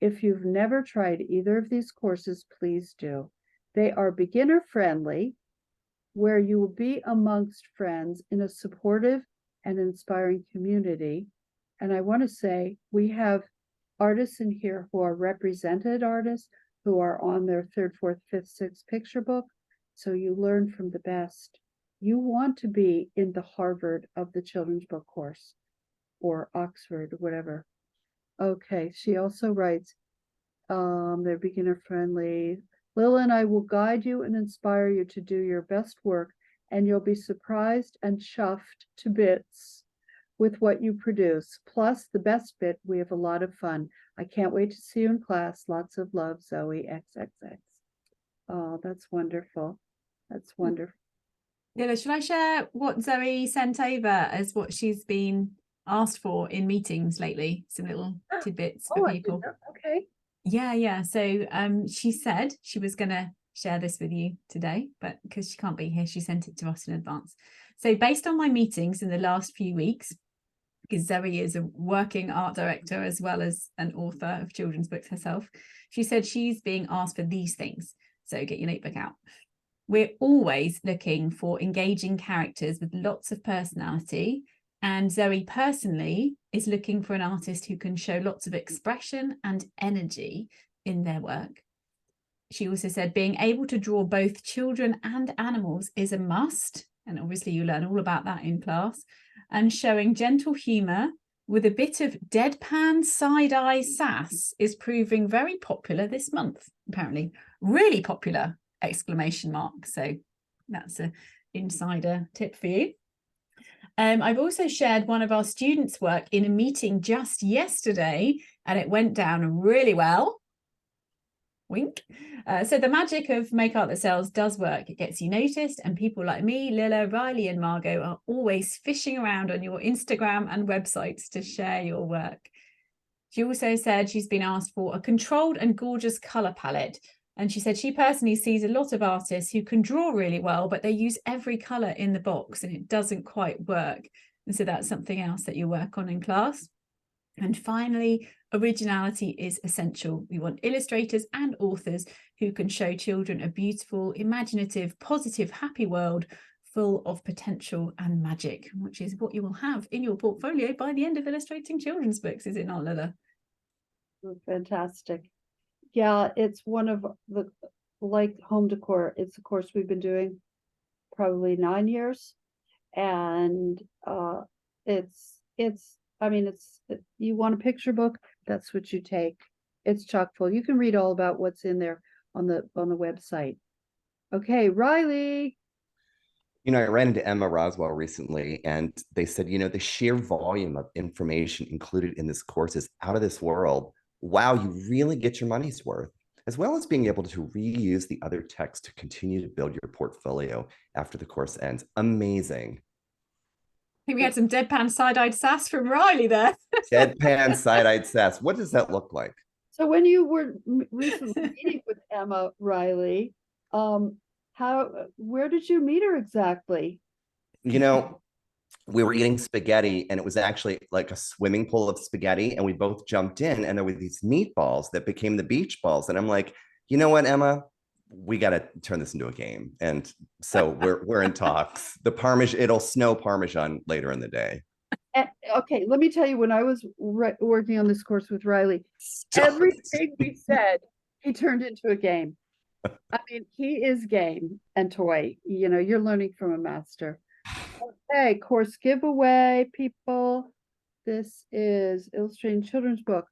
A: If you've never tried either of these courses, please do. They are beginner friendly, where you will be amongst friends in a supportive and inspiring community. And I want to say, we have artists in here who are represented artists who are on their 3rd, 4th, 5th, 6th picture book. So you learn from the best. You want to be in the Harvard of the children's book course, or Oxford, or whatever. Okay, she also writes, they're beginner friendly. Lila and I will guide you and inspire you to do your best work, and you'll be surprised and chuffed to bits with what you produce. Plus, the best bit, we have a lot of fun. I can't wait to see you in class. Lots of love, Zoe XXX. Oh, that's wonderful. That's wonderful.
C: Yeah, should I share what Zoe sent over as what she's been asked for in meetings lately? Some little tidbits for people.
A: Okay.
C: Yeah. So she said she was going to share this with you today, but because she can't be here, she sent it to us in advance. So based on my meetings in the last few weeks, because Zoe is a working art director as well as an author of children's books herself, she said she's being asked for these things. So get your notebook out. We're always looking for engaging characters with lots of personality. And Zoe personally is looking for an artist who can show lots of expression and energy in their work. She also said being able to draw both children and animals is a must. And obviously you learn all about that in class. and showing gentle humour with a bit of deadpan side-eye sass is proving very popular this month, apparently. Really popular, exclamation mark. So that's an insider tip for you. I've also shared one of our students' work in a meeting just yesterday, and it went down really well. Wink. So the magic of Make Art That Sells does work. It gets you noticed, and people like me, Lila, Riley, and Margot are always fishing around on your Instagram and websites to share your work. She also said she's been asked for a controlled and gorgeous colour palette. And she said she personally sees a lot of artists who can draw really well, but they use every colour in the box and it doesn't quite work. And so that's something else that you work on in class. And finally, originality is essential. We want illustrators and authors who can show children a beautiful, imaginative, positive, happy world full of potential and magic, which is what you will have in your portfolio by the end of illustrating children's books, is it not, Lila?
A: Fantastic. Yeah, it's one of the, like home decor, it's a course we've been doing probably 9 years. And you want a picture book, that's what you take. It's chock full. You can read all about what's in there on the website. Okay, Riley.
B: I ran into Emma Roswell recently, and they said, the sheer volume of information included in this course is out of this world. Wow, you really get your money's worth, as well as being able to reuse the other text to continue to build your portfolio after the course ends. Amazing.
C: I think we had some deadpan side-eyed sass from Riley there.
B: Deadpan side-eyed sass. What does that look like?
A: So when you were recently meeting with Emma, Riley, where did you meet her exactly?
B: We were eating spaghetti, and it was actually like a swimming pool of spaghetti, and we both jumped in, and there were these meatballs that became the beach balls. And I'm like, you know what, Emma? We got to turn this into a game. And so we're in talks. It'll snow Parmesan later in the day.
A: Okay, let me tell you, when I was working on this course with Riley, everything we said, he turned into a game. I mean, he is game and toy. You're learning from a master. Okay, course giveaway, people. This is illustrating children's book.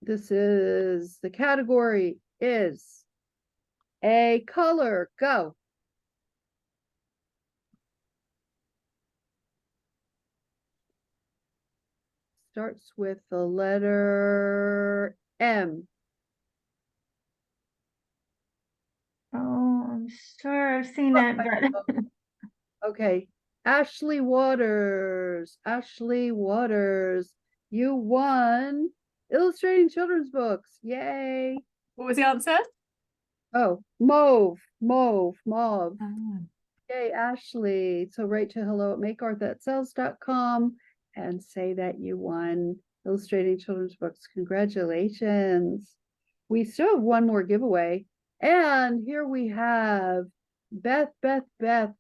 A: This is the category is a color. Go. Starts with the letter M.
F: Oh, I'm sure I've seen it, but
A: Okay. Ashley Waters. Ashley Waters. You won illustrating children's books. Yay.
C: What was the answer?
A: Oh, mauve. Oh. Yay, Ashley. So write to hello@makeartthatsells.com and say that you won illustrating children's books. Congratulations. We still have one more giveaway. And here we have Beth,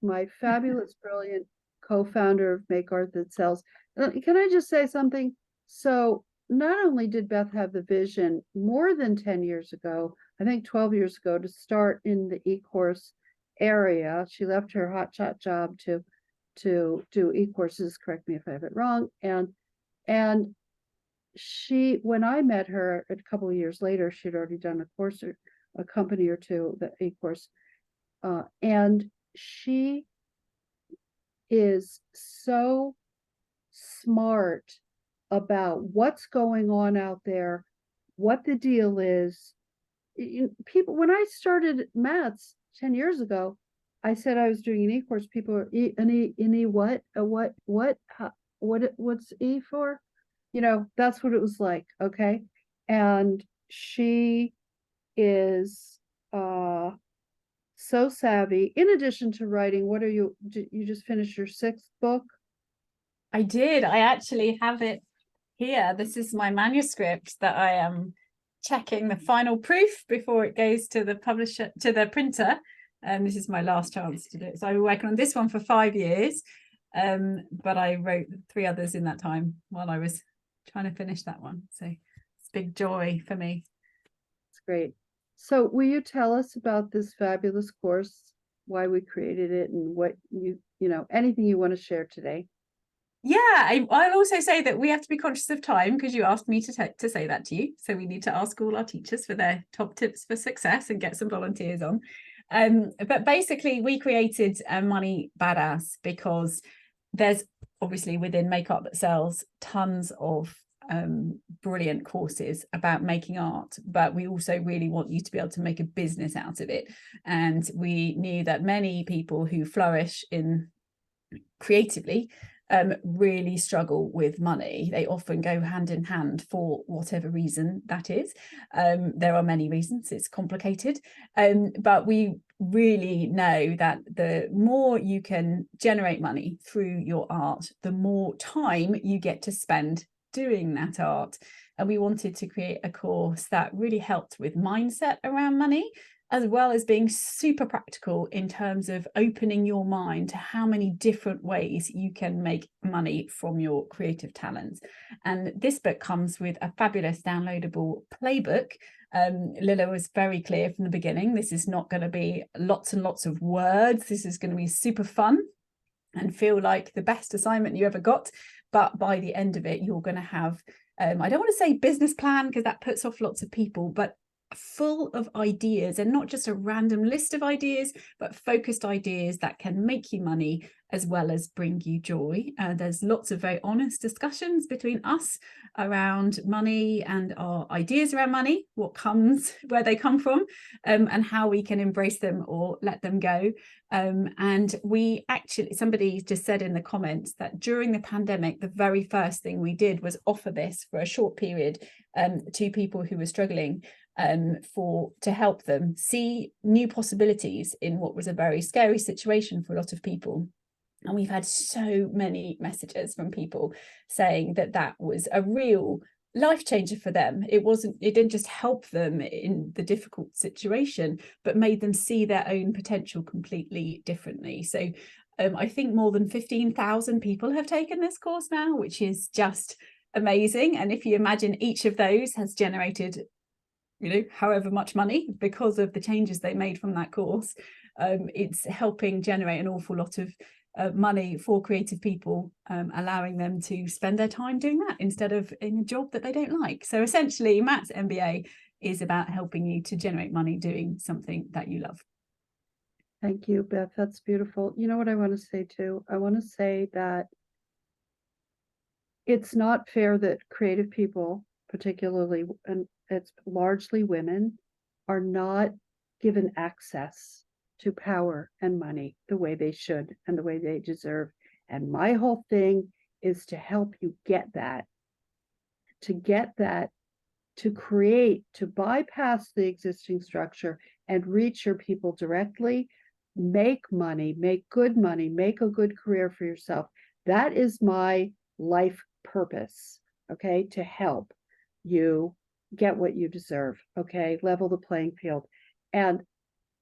A: my fabulous, brilliant co-founder of Make Art That Sells. Can I just say something? So not only did Beth have the vision more than 10 years ago, I think 12 years ago, to start in the e-course area. She left her hotshot job to do e-courses, correct me if I have it wrong. And she, when I met her a couple of years later, she'd already done a course or a company or two, the e-course. And she is so smart about what's going on out there, what the deal is. People, when I started Mats 10 years ago, I said I was doing an e-course. People are what's E for? That's what it was like. Okay. And she is so savvy. In addition to writing, did you just finish your 6th book?
C: I did. I actually have it here. This is my manuscript that I am checking the final proof before it goes to the publisher, to the printer. And this is my last chance to do it. So I've been working on this one for 5 years. But I wrote 3 others in that time while I was trying to finish that one. So it's a big joy for me.
A: It's great. So will you tell us about this fabulous course, why we created it, and what anything you want to share today?
C: I'll also say that we have to be conscious of time, because you asked me to say that to you. So we need to ask all our teachers for their top tips for success and get some volunteers on. But basically, we created Money Badass because there's obviously within Make Art That Sells tons of brilliant courses about making art, but we also really want you to be able to make a business out of it. And we knew that many people who flourish in creatively really struggle with money. They often go hand in hand for whatever reason that is. There are many reasons, it's complicated, but we really know that the more you can generate money through your art, the more time you get to spend doing that art. And we wanted to create a course that really helped with mindset around money, as well as being super practical in terms of opening your mind to how many different ways you can make money from your creative talents. And this book comes with a fabulous downloadable playbook. Lila was very clear from the beginning, this is not going to be lots and lots of words. This is going to be super fun and feel like the best assignment you ever got. But by the end of it, you're going to have, I don't want to say business plan, because that puts off lots of people, but full of ideas, and not just a random list of ideas, but focused ideas that can make you money as well as bring you joy. There's lots of very honest discussions between us around money and our ideas around money, what comes, where they come from, and how we can embrace them or let them go. And we actually, somebody just said in the comments that during the pandemic, the very first thing we did was offer this for a short period to people who were struggling, to help them see new possibilities in what was a very scary situation for a lot of people. And we've had so many messages from people saying that that was a real life changer for them. It didn't just help them in the difficult situation, but made them see their own potential completely differently. So I think more than 15,000 people have taken this course now, which is just amazing. And if you imagine each of those has generated, however much money because of the changes they made from that course, it's helping generate an awful lot of money for creative people, allowing them to spend their time doing that instead of in a job that they don't like. So essentially, Matt's MBA is about helping you to generate money doing something that you love.
A: Thank you, Beth. That's beautiful. You know what I want to say too? I want to say that it's not fair that creative people, particularly, and it's largely women, are not given access to power and money the way they should and the way they deserve. And my whole thing is to help you get that, to create, to bypass the existing structure and reach your people directly, make money, make good money, make a good career for yourself. That is my life purpose, okay, to help you get what you deserve, okay, level the playing field. And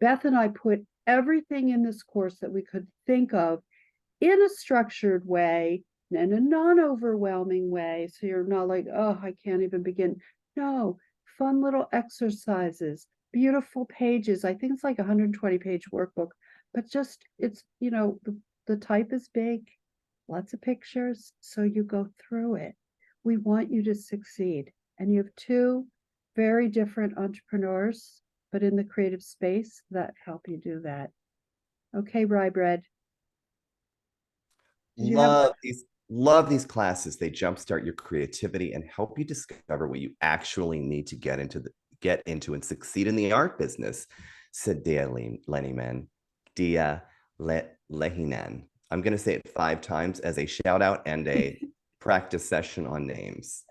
A: Beth and I put everything in this course that we could think of in a structured way, in a non-overwhelming way, so you're not like, oh, I can't even begin. No, fun little exercises, beautiful pages. I think it's like a 120-page workbook, but just, it's, the type is big, lots of pictures, so you go through it. We want you to succeed. And you have two very different entrepreneurs, but in the creative space, that help you do that. Okay, Rye Bread.
B: Love these classes. They jumpstart your creativity and help you discover what you actually need to get into and succeed in the art business, said Dia Lehinan. I'm going to say it 5 times as a shout out and a practice session on names.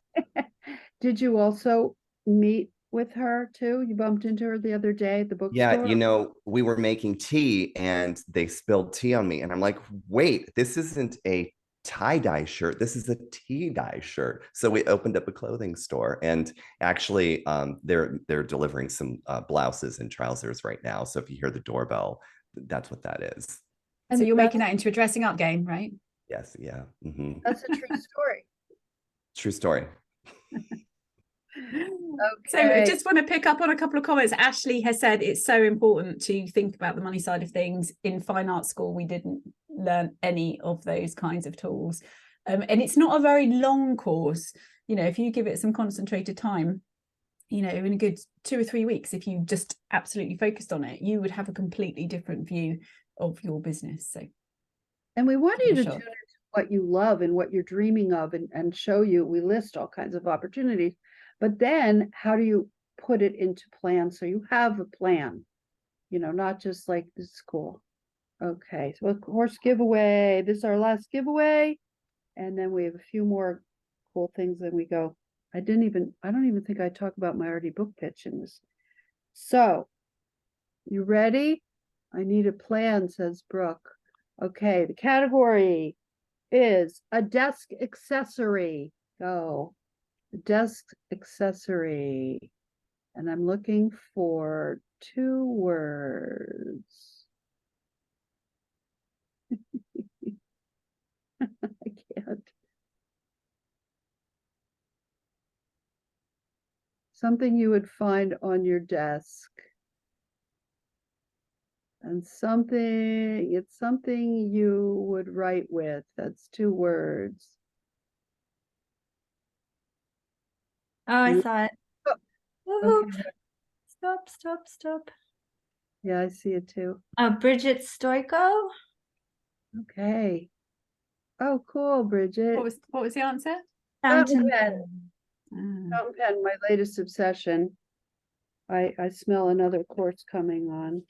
A: Did you also meet with her too? You bumped into her the other day at the bookstore?
B: Yeah, we were making tea and they spilled tea on me. And I'm like, wait, this isn't a tie-dye shirt. This is a tea-dye shirt. So we opened up a clothing store, and actually they're delivering some blouses and trousers right now. So if you hear the doorbell, that's what that is.
C: And so you're making that into a dressing up game, right?
B: Yes, yeah. Mm-hmm.
A: That's a true story.
B: True story.
A: Okay.
C: So I just want to pick up on a couple of comments. Ashley has said it's so important to think about the money side of things. In fine art school, we didn't learn any of those kinds of tools. And it's not a very long course. You know, if you give it some concentrated time, you know, in a good 2 or 3 weeks, if you just absolutely focused on it, you would have a completely different view of your business. So,
A: and we want you to
C: Sure.
A: tune into what you love and what you're dreaming of, and show you, we list all kinds of opportunities, but then how do you put it into plan so you have a plan, you know, not just like this is cool. Okay, so of course giveaway, this is our last giveaway, and then we have a few more cool things, then we go. I don't even think I talk about my already book pitch in this. So, you ready? I need a plan, says Brooke. Okay, the category is a desk accessory. Go. A desk accessory. And I'm looking for 2 words. I can't. Something you would find on your desk. And it's something you would write with. That's 2 words.
F: Oh, I
A: Mm.
F: saw it.
A: Oh,
F: Woohoo.
A: okay.
F: Stop.
A: Yeah, I see it too.
F: Bridget Stoico.
A: Okay. Oh, cool, Bridget.
C: what was the answer?
A: Fountain
F: Fountain
A: pen.
F: pen.
A: Fountain pen, my latest obsession. I smell another course coming on.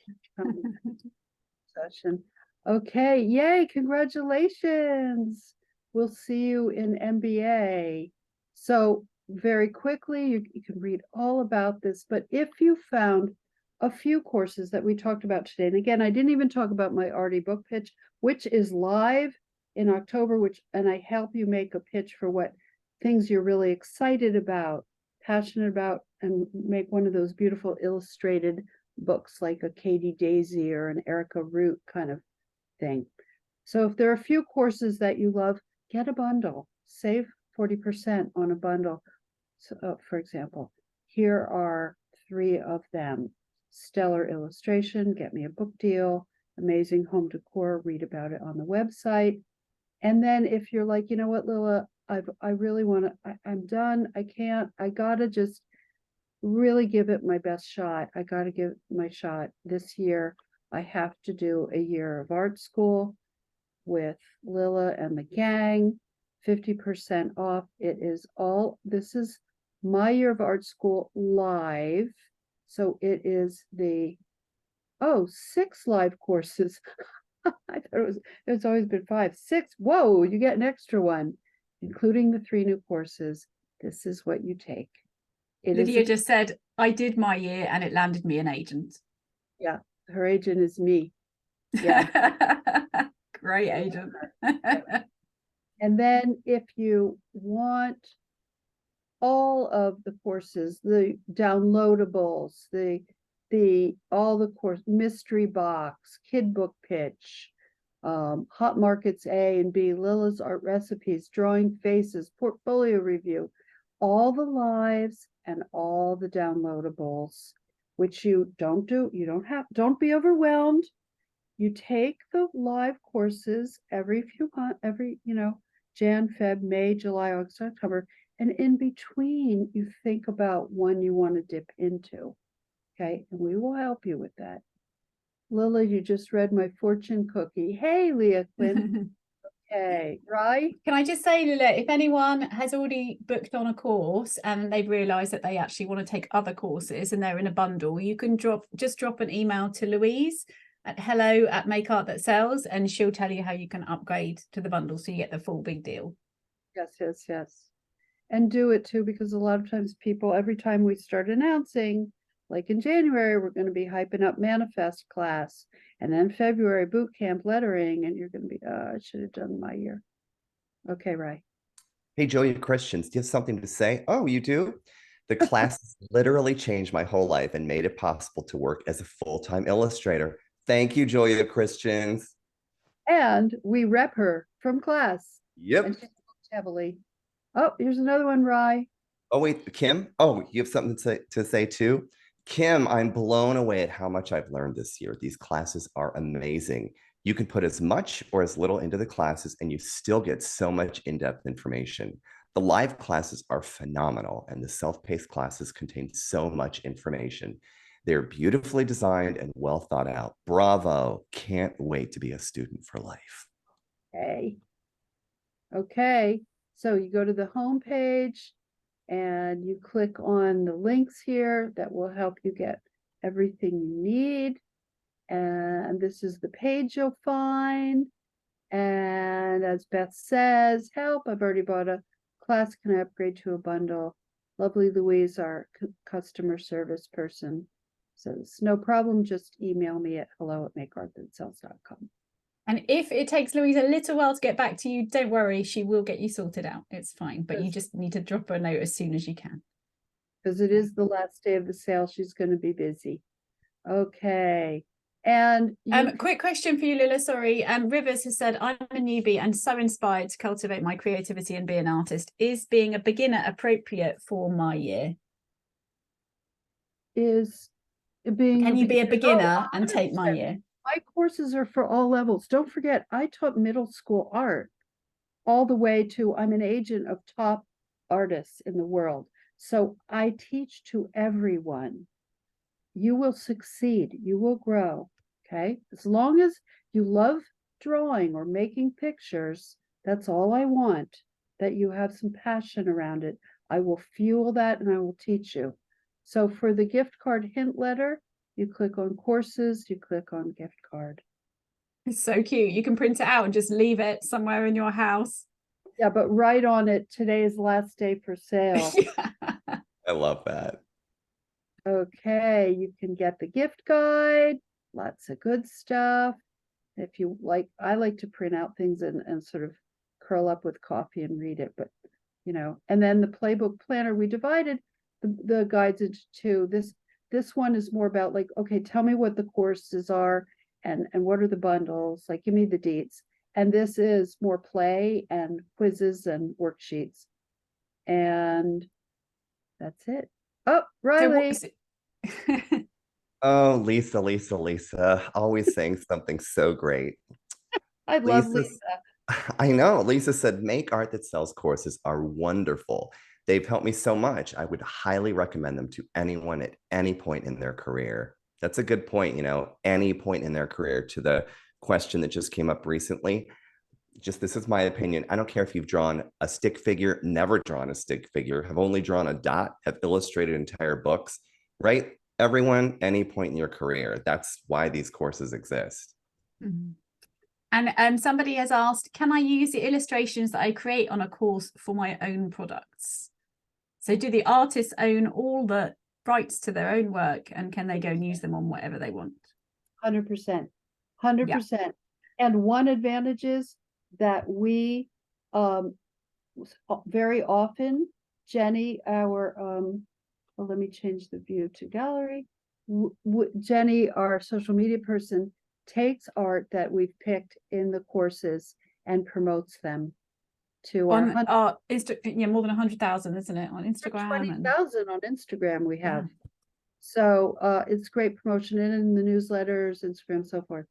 A: Session. Okay, yay, congratulations. We'll see you in MBA. So very quickly, you can read all about this, but if you found a few courses that we talked about today, and again, I didn't even talk about my already book pitch, which is live in October, and I help you make a pitch for what things you're really excited about, passionate about, and make one of those beautiful illustrated books like a Katie Daisy or an Erica Root kind of thing. So if there are a few courses that you love, get a bundle, save 40% on a bundle. So, for example, here are 3 of them. Stellar illustration, get me a book deal, amazing home decor, read about it on the website. And then if you're like, you know what, Lila, I really want to, I'm done, I gotta just really give it my best shot. I got to give it my shot this year. I have to do a year of art school with Lila and the gang, 50% off. This is my year of art school live. So it is 6 live courses. I thought it's always been 5, 6. Whoa, you get an extra one, including the 3 new courses. This is what you take.
C: Lydia just said, I did my year and it landed me an agent.
A: Yeah, her agent is me. Yeah.
C: Great agent.
A: And then if you want all of the courses, the downloadables, all the course, mystery box, kid book pitch, hot markets A and B, Lila's art recipes, drawing faces, portfolio review, all the lives and all the downloadables, which don't be overwhelmed. You take the live courses every Jan, Feb, May, July, August, October, and in between you think about one you want to dip into. Okay, and we will help you with that. Lila, you just read my fortune cookie. Hey, Leah Quinn. Okay, right?
C: Can I just say, Lila, if anyone has already booked on a course and they've realised that they actually want to take other courses and they're in a bundle, you can drop an email to Louise at hello@makeart.sells and she'll tell you how you can upgrade to the bundle so you get the full big deal.
A: Yes. And do it too, because a lot of times people, every time we start announcing, like in January, we're going to be hyping up manifest class, and then February boot camp lettering, and you're going to be, I should have done my year. Okay, right.
B: Hey, Julia Christians, do you have something to say? Oh, you do? The class literally changed my whole life and made it possible to work as a full-time illustrator. Thank you, Julia Christians.
A: And we rep her from class.
B: Yep.
A: And she works heavily. Oh, here's another one, Rye.
B: Oh, wait, Kim? Oh, you have something to say too? Kim, I'm blown away at how much I've learned this year. These classes are amazing. You can put as much or as little into the classes and you still get so much in-depth information. The live classes are phenomenal, and the self-paced classes contain so much information. They're beautifully designed and well thought out. Bravo. Can't wait to be a student for life.
A: Okay. Okay. So you go to the home page and you click on the links here that will help you get everything you need. And this is the page you'll find. And as Beth says, help, I've already bought a class. Can I upgrade to a bundle? Lovely Louise, our customer service person, says, no problem. Just email me at hello@makeartthatsells.com.
C: And if it takes Louise a little while to get back to you, don't worry, she will get you sorted out. It's fine, but you just need to drop her a note as soon as you can.
A: Because it is the last day of the sale. She's going to be busy. Okay. And
C: quick question for you, Lila. Sorry. Rivers has said, I'm a newbie and so inspired to cultivate my creativity and be an artist. Is being a beginner appropriate for my year?
A: is being
C: Can you be a beginner and
A: 100%.
C: take my year?
A: My courses are for all levels. Don't forget, I taught middle school art all the way to I'm an agent of top artists in the world. So I teach to everyone. You will succeed. You will grow. Okay. As long as you love drawing or making pictures, that's all I want, that you have some passion around it. I will fuel that and I will teach you. So for the gift card hint letter, you click on courses, you click on gift card.
C: It's so cute. You can print it out and just leave it somewhere in your house.
A: Yeah, but write on it, today is last day for sale.
C: Yeah.
B: I love that.
A: Okay, you can get the gift guide, lots of good stuff. If you like, I like to print out things and sort of curl up with coffee and read it, but and then the playbook planner, we divided the guides into two. This one is more about like, okay, tell me what the courses are and what are the bundles, like give me the deets. And this is more play and quizzes and worksheets. And that's it. Oh, Riley.
B: Oh, Lisa, always saying something so great.
A: I love
B: Lisa's-
A: Lisa.
B: I know. Lisa said, Make Art That Sells courses are wonderful. They've helped me so much. I would highly recommend them to anyone at any point in their career. That's a good point, any point in their career. To the question that just came up recently, this is my opinion. I don't care if you've drawn a stick figure, never drawn a stick figure, have only drawn a dot, have illustrated entire books, right? Everyone, any point in your career. That's why these courses exist.
C: Mm-hmm. And somebody has asked, can I use the illustrations that I create on a course for my own products? So do the artists own all the rights to their own work, and can they go and use them on whatever they want?
A: 100%. 100%. And one advantage is that we very often, Jenny, our well, let me change the view to gallery. Jenny, our social media person, takes art that we've picked in the courses and promotes them to
C: On
A: our
C: more than 100,000, isn't it, on Instagram?
A: 20,000 on Instagram we have. So it's great promotion in the newsletters, Instagram, so forth.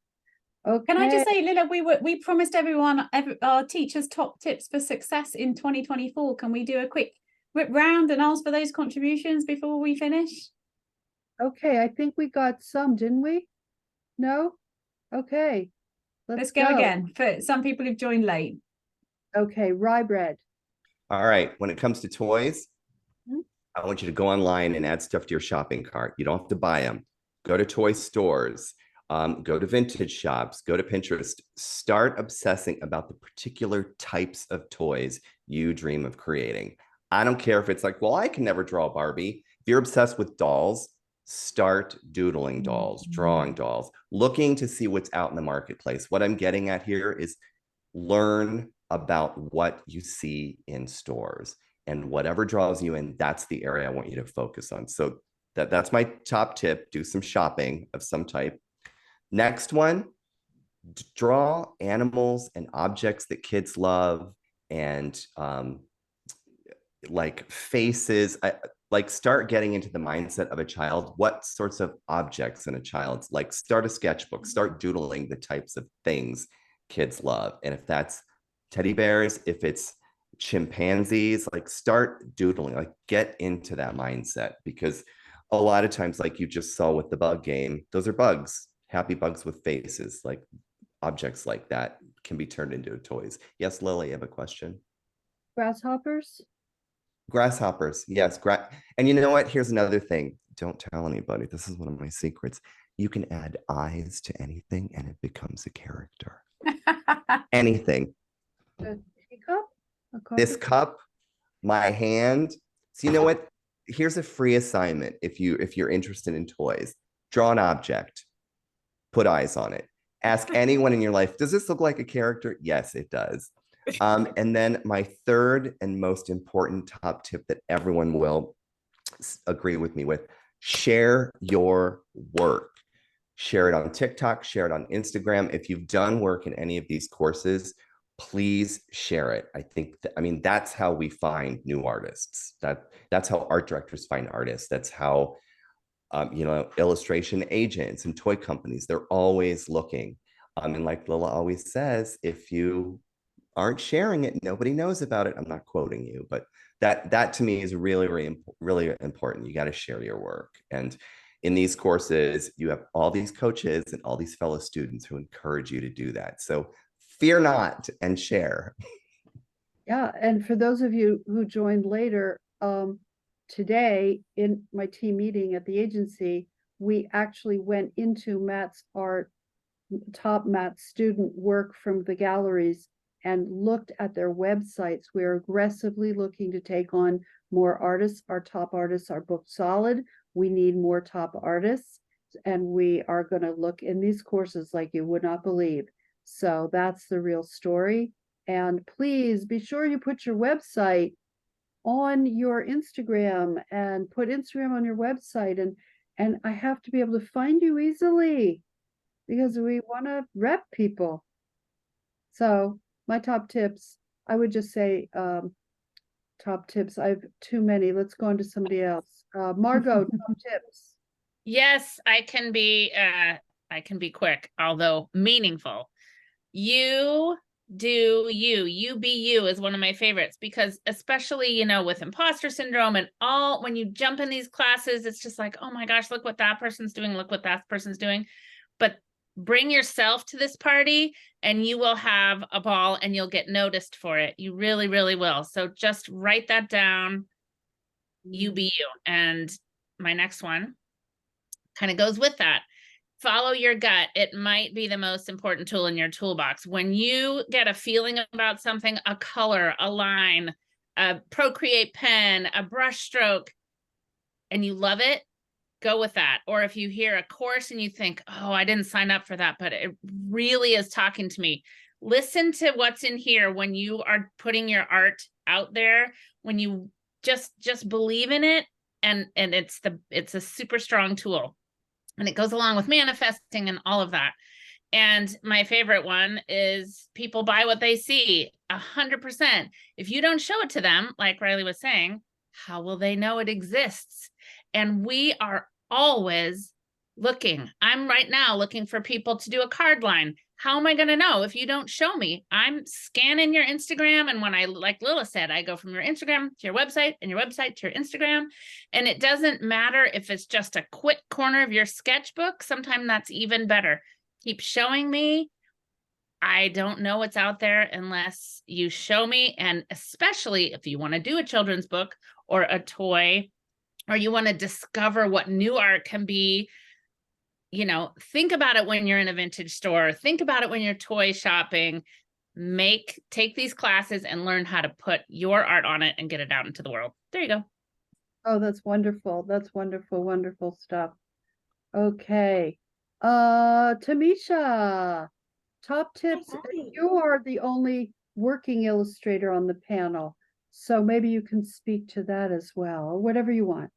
A: Okay.
C: Can I just say, Lila, we promised everyone our teachers' top tips for success in 2024. Can we do a quick whip round and ask for those contributions before we finish?
A: Okay, I think we got some, didn't we? No? Okay.
C: Let's go again for some people who've joined late.
A: Okay, rye bread.
B: All right. When it comes to toys, I want you to go online and add stuff to your shopping cart. You don't have to buy them. Go to toy stores, go to vintage shops, go to Pinterest. Start obsessing about the particular types of toys you dream of creating. I don't care if it's like, well, I can never draw a Barbie. If you're obsessed with dolls, start doodling dolls, drawing dolls, looking to see what's out in the marketplace. What I'm getting at here is learn about what you see in stores, and whatever draws you in, that's the area I want you to focus on. So that's my top tip. Do some shopping of some type. Next one, draw animals and objects that kids love, and like faces. like start getting into the mindset of a child. What sorts of objects in a child's, like start a sketchbook, start doodling the types of things kids love. And if that's teddy bears, if it's chimpanzees, like start doodling, like get into that mindset, because a lot of times, like you just saw with the bug game, those are bugs, happy bugs with faces. Like objects like that can be turned into toys. Yes, Lily, you have a question?
A: Grasshoppers?
B: Grasshoppers, yes. And you know what? Here's another thing. Don't tell anybody. This is one of my secrets. You can add eyes to anything and it becomes a character. Anything.
A: A teacup?
B: This cup, my hand. So you know what? Here's a free assignment if you're interested in toys. Draw an object, put eyes on it. Ask anyone in your life, does this look like a character? Yes, it does. And then my third and most important top tip that everyone will agree with me with, share your work. Share it on TikTok, share it on Instagram. If you've done work in any of these courses, please share it. I mean, that's how we find new artists. That's how art directors find artists. That's how, illustration agents and toy companies, they're always looking. And like Lila always says, if you aren't sharing it, nobody knows about it. I'm not quoting you, but that to me is really, really, really important. You got to share your work. And in these courses, you have all these coaches and all these fellow students who encourage you to do that. So fear not and share.
A: Yeah, and for those of you who joined later, today in my team meeting at the agency, we actually went into Matt's top Matt student work from the galleries and looked at their websites. We're aggressively looking to take on more artists. Our top artists are booked solid. We need more top artists, and we are going to look in these courses like you would not believe. So that's the real story. And please be sure you put your website on your Instagram and put Instagram on your website. And I have to be able to find you easily because we want to rep people. So my top tips, I would just say top tips. I have too many. Let's go on to somebody else. Margot, top tips.
E: Yes, I can be quick, although meaningful. You do you be you is one of my favorites, because especially, with imposter syndrome and all, when you jump in these classes, it's just like, oh my gosh, look what that person's doing, look what that person's doing. But bring yourself to this party and you will have a ball and you'll get noticed for it. You really, really will. So just write that down. You be you. And my next one kind of goes with that. Follow your gut. It might be the most important tool in your toolbox. When you get a feeling about something, a color, a line, a Procreate pen, a brush stroke, and you love it, go with that. Or if you hear a course and you think, oh, I didn't sign up for that, but it really is talking to me. Listen to what's in here when you are putting your art out there, when you just believe in it. And it's a super strong tool. And it goes along with manifesting and all of that. And my favorite one is people buy what they see, 100%. If you don't show it to them, like Riley was saying, how will they know it exists? And we are always looking. I'm right now looking for people to do a card line. How am I going to know if you don't show me? I'm scanning your Instagram. And when like Lila said, I go from your Instagram to your website and your website to your Instagram. And it doesn't matter if it's just a quick corner of your sketchbook. Sometimes that's even better. Keep showing me. I don't know what's out there unless you show me. And especially if you want to do a children's book or a toy, or you want to discover what new art can be, think about it when you're in a vintage store. Think about it when you're toy shopping. Take these classes and learn how to put your art on it and get it out into the world. There you go.
A: Oh, that's wonderful. That's wonderful, wonderful stuff. Okay. Tamisha, top tips.
D: Hi.
A: You are the only working illustrator on the panel, so maybe you can speak to that as well, or whatever you want.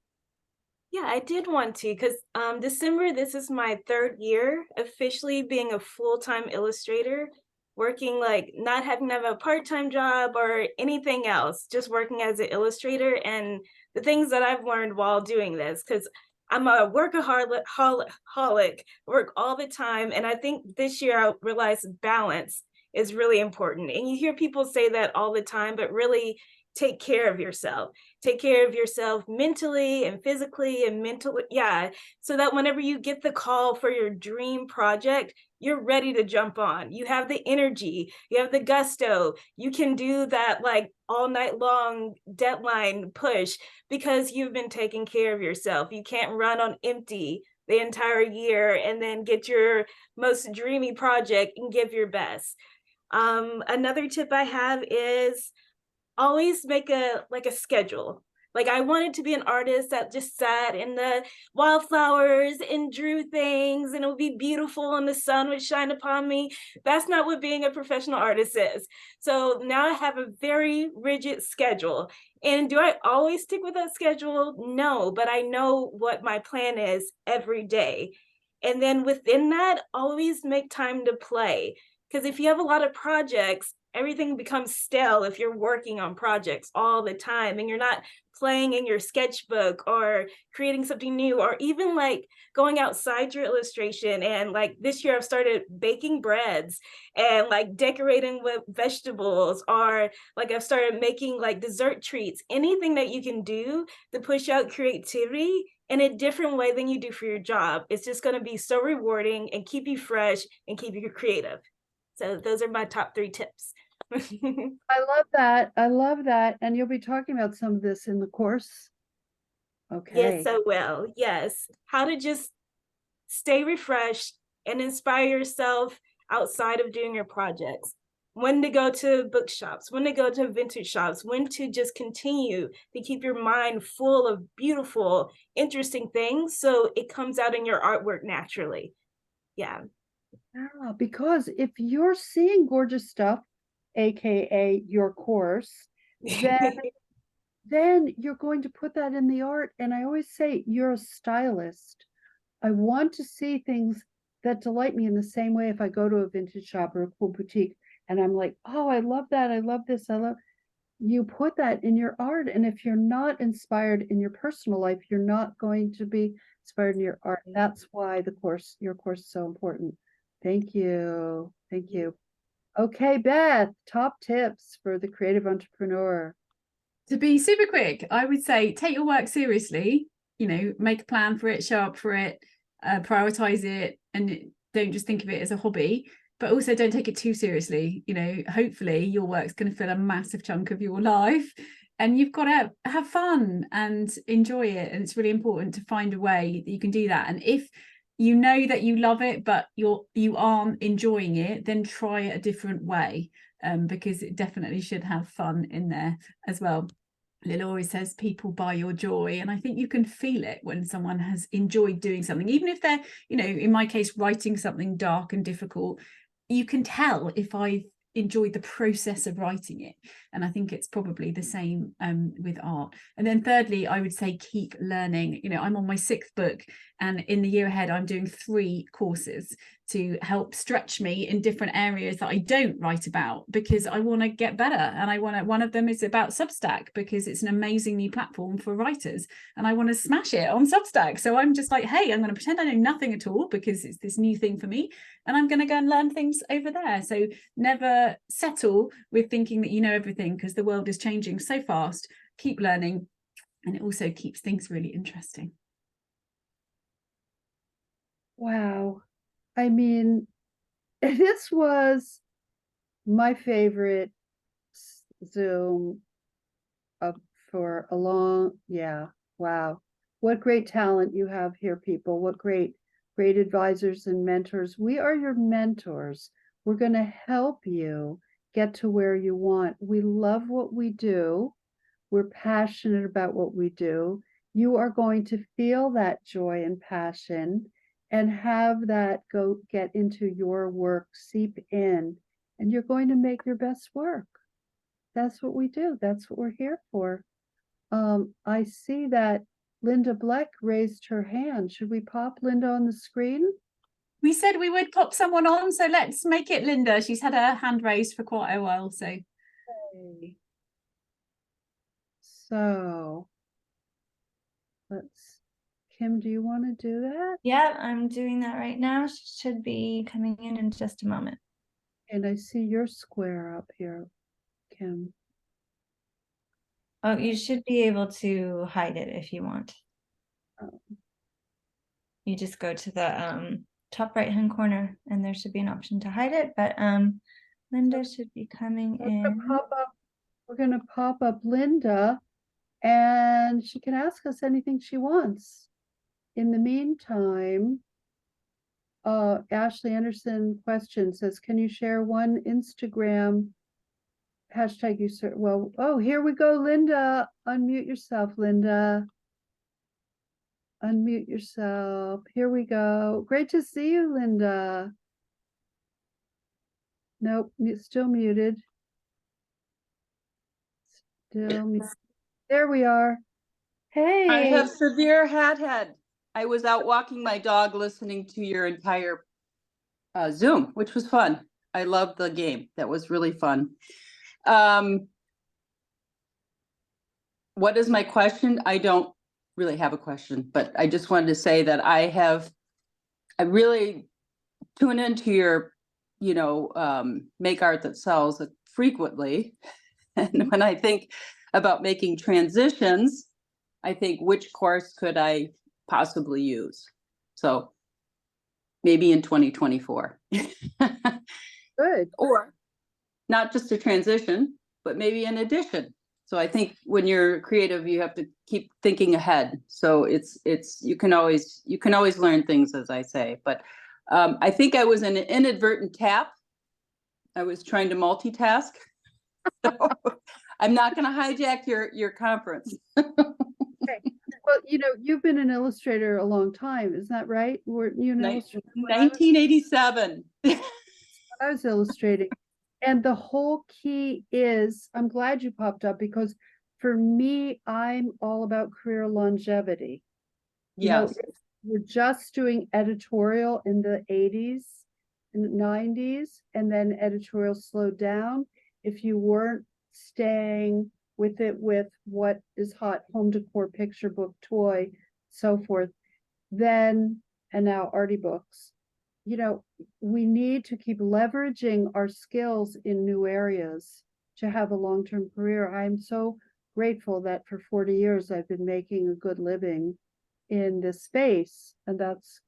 D: Yeah, I did want to, because December, this is my 3rd year officially being a full-time illustrator, working, like not having to have a part-time job or anything else, just working as an illustrator. And the things that I've learned while doing this, because I'm a workaholic, work all the time. And I think this year I realized balance is really important. And you hear people say that all the time, but really take care of yourself. Take care of yourself mentally and physically and mentally. Yeah. So that whenever you get the call for your dream project, you're ready to jump on. You have the energy, you have the gusto. You can do that like all night long deadline push because you've been taking care of yourself. You can't run on empty the entire year and then get your most dreamy project and give your best. Another tip I have is always make a schedule. Like I wanted to be an artist that just sat in the wildflowers and drew things and it would be beautiful and the sun would shine upon me. That's not what being a professional artist is. So now I have a very rigid schedule. And do I always stick with that schedule? No, but I know what my plan is every day. And then within that, always make time to play. Because if you have a lot of projects, everything becomes stale if you're working on projects all the time and you're not playing in your sketchbook or creating something new, or even like going outside your illustration. And like this year I've started baking breads and like decorating with vegetables, or like I've started making like dessert treats. Anything that you can do to push out creativity in a different way than you do for your job, it's just going to be so rewarding and keep you fresh and keep you creative. So those are my top 3 tips.
A: I love that. I love that. And you'll be talking about some of this in the course. Okay.
D: Yes, so well. Yes. How to just stay refreshed and inspire yourself outside of doing your projects. When to go to bookshops, when to go to vintage shops, when to just continue to keep your mind full of beautiful, interesting things so it comes out in your artwork naturally. Yeah.
A: Yeah, because if you're seeing gorgeous stuff, aka your course, then you're going to put that in the art. And I always say you're a stylist. I want to see things that delight me in the same way if I go to a vintage shop or a cool boutique and I'm like, oh, I love that. I love this. You put that in your art. And if you're not inspired in your personal life, you're not going to be inspired in your art. That's why your course is so important. Thank you. Thank you. Okay, Beth, top tips for the creative entrepreneur.
C: To be super quick, I would say take your work seriously, make a plan for it, show up for it, prioritize it, and don't just think of it as a hobby, but also don't take it too seriously. Hopefully your work's going to fill a massive chunk of your life and you've got to have fun and enjoy it. And it's really important to find a way that you can do that. And if you know that you love it, but you aren't enjoying it, then try it a different way, because it definitely should have fun in there as well. Lil always says people buy your joy, and I think you can feel it when someone has enjoyed doing something, even if they're, in my case, writing something dark and difficult. You can tell if I've enjoyed the process of writing it, and I think it's probably the same with art. And then thirdly, I would say keep learning. I'm on my 6th book, and in the year ahead I'm doing 3 courses to help stretch me in different areas that I don't write about, because I want to get better. And one of them is about Substack, because it's an amazing new platform for writers and I want to smash it on Substack. So I'm just like, hey, I'm going to pretend I know nothing at all because it's this new thing for me, and I'm going to go and learn things over there. So never settle with thinking that you know everything, because the world is changing so fast. Keep learning, and it also keeps things really interesting.
A: Wow. I mean, this was my favorite Zoom for a long, wow. What great talent you have here, people. What great advisors and mentors. We are your mentors. We're going to help you get to where you want. We love what we do. We're passionate about what we do. You are going to feel that joy and passion and have that go get into your work, seep in, and you're going to make your best work. That's what we do. That's what we're here for. I see that Linda Bleck raised her hand. Should we pop Linda on the screen?
C: We said we would pop someone on, so let's make it Linda. She's had her hand raised for quite a while, so.
A: Okay. So Kim, do you want to do that?
F: Yeah, I'm doing that right now. She should be coming in just a moment.
A: And I see your square up here, Kim.
F: Oh, you should be able to hide it if you want.
A: Oh.
F: You just go to the top right hand corner and there should be an option to hide it, but Linda should be coming in.
A: We're gonna pop up Linda and she can ask us anything she wants. In the meantime, Ashley Anderson question says, can you share one Instagram hashtag you search? Well, oh, here we go, Linda. Unmute yourself, Linda. Unmute yourself. Here we go. Great to see you, Linda. Nope, still muted. Still muted. There we are. Hey.
G: I have severe hat head. I was out walking my dog listening to your entire Zoom, which was fun. I loved the game. That was really fun. What is my question? I don't really have a question, but I just wanted to say that I really tune into your, make art that sells frequently. And when I think about making transitions, I think, which course could I possibly use? So maybe in 2024.
A: Good.
G: Or not just a transition, but maybe an addition. So I think when you're creative, you have to keep thinking ahead. So you can always learn things, as I say. But I think I was an inadvertent tap. I was trying to multitask. So I'm not going to hijack your conference.
A: Okay. Well, you've been an illustrator a long time, isn't that right? Weren't you an illustrator?
G: 1987.
A: I was illustrating. And the whole key is, I'm glad you popped up because for me, I'm all about career longevity.
G: Yes.
A: We're just doing editorial in the 80s and 90s, and then editorial slowed down. If you weren't staying with it with what is hot, home decor, picture book, toy, so forth, then, and now arty books, we need to keep leveraging our skills in new areas to have a long-term career. I'm so grateful that for 40 years I've been making a good living in this space. And that's,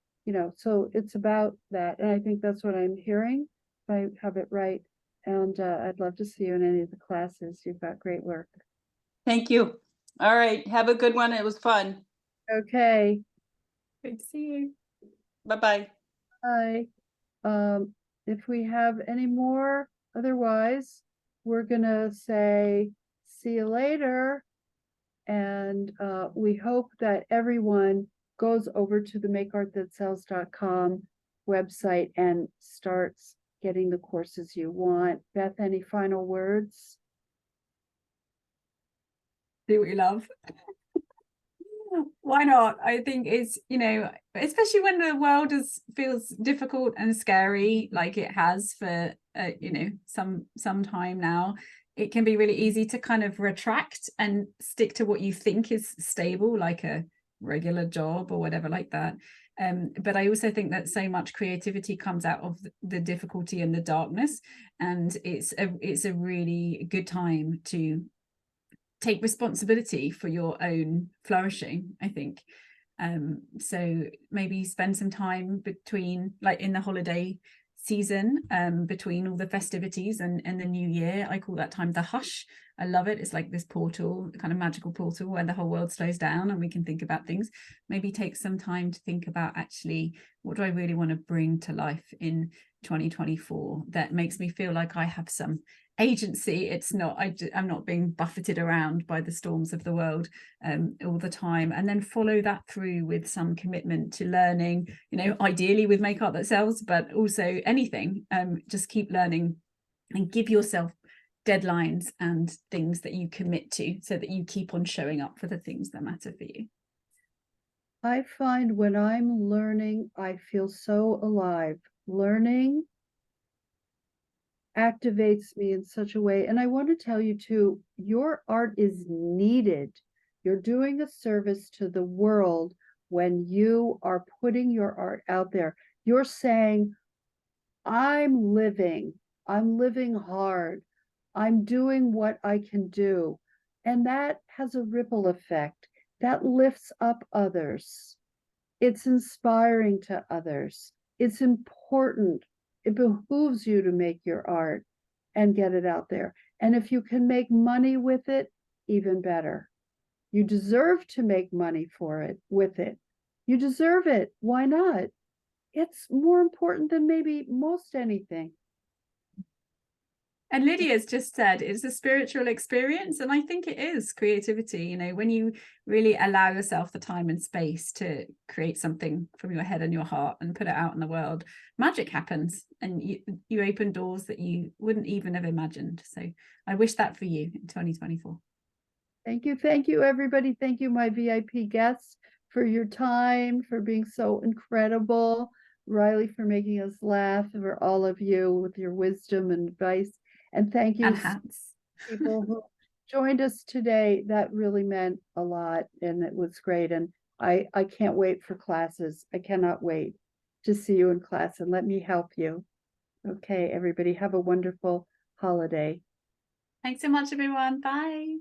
A: so it's about that. And I think that's what I'm hearing, if I have it right. And I'd love to see you in any of the classes. You've got great work.
G: Thank you. All right. Have a good one. It was fun.
A: Okay.
C: Good to see you.
G: Bye-bye.
A: Bye. If we have any more, otherwise, we're gonna say, see you later. And we hope that everyone goes over to the makeartthatsells.com website and starts getting the courses you want. Beth, any final words?
C: Do what you love. Why not? I think it's, especially when the world feels difficult and scary, like it has for some time now, it can be really easy to kind of retract and stick to what you think is stable, like a regular job or whatever like that. But I also think that so much creativity comes out of the difficulty and the darkness, and it's a really good time to take responsibility for your own flourishing, I think. So maybe spend some time between, like in the holiday season, between all the festivities and the new year. I call that time the hush. I love it. It's like this portal, kind of magical portal where the whole world slows down and we can think about things. Maybe take some time to think about, actually, what do I really want to bring to life in 2024 that makes me feel like I have some agency. It's not, I'm not being buffeted around by the storms of the world all the time. And then follow that through with some commitment to learning, ideally with Make Art That Sells, but also anything. Just keep learning and give yourself deadlines and things that you commit to so that you keep on showing up for the things that matter for you.
A: I find when I'm learning, I feel so alive. Learning activates me in such a way. And I want to tell you too, your art is needed. You're doing a service to the world when you are putting your art out there. You're saying, I'm living hard. I'm doing what I can do. And that has a ripple effect that lifts up others. It's inspiring to others. It's important. It behooves you to make your art and get it out there. And if you can make money with it, even better. You deserve to make money for it, with it. You deserve it. Why not? It's more important than maybe most anything.
C: And Lydia's just said it's a spiritual experience. And I think it is creativity, you know, when you really allow yourself the time and space to create something from your head and your heart and put it out in the world, magic happens and you open doors that you wouldn't even have imagined. So I wish that for you in 2024.
A: Thank you. Thank you, everybody. Thank you, my VIP guests, for your time, for being so incredible. Riley, for making us laugh, for all of you with your wisdom and advice. And thank you,
C: And hats.
A: people who joined us today. That really meant a lot, and it was great. And I can't wait for classes. I cannot wait to see you in class, and let me help you. Okay, everybody, have a wonderful holiday.
C: Thanks so much, everyone. Bye.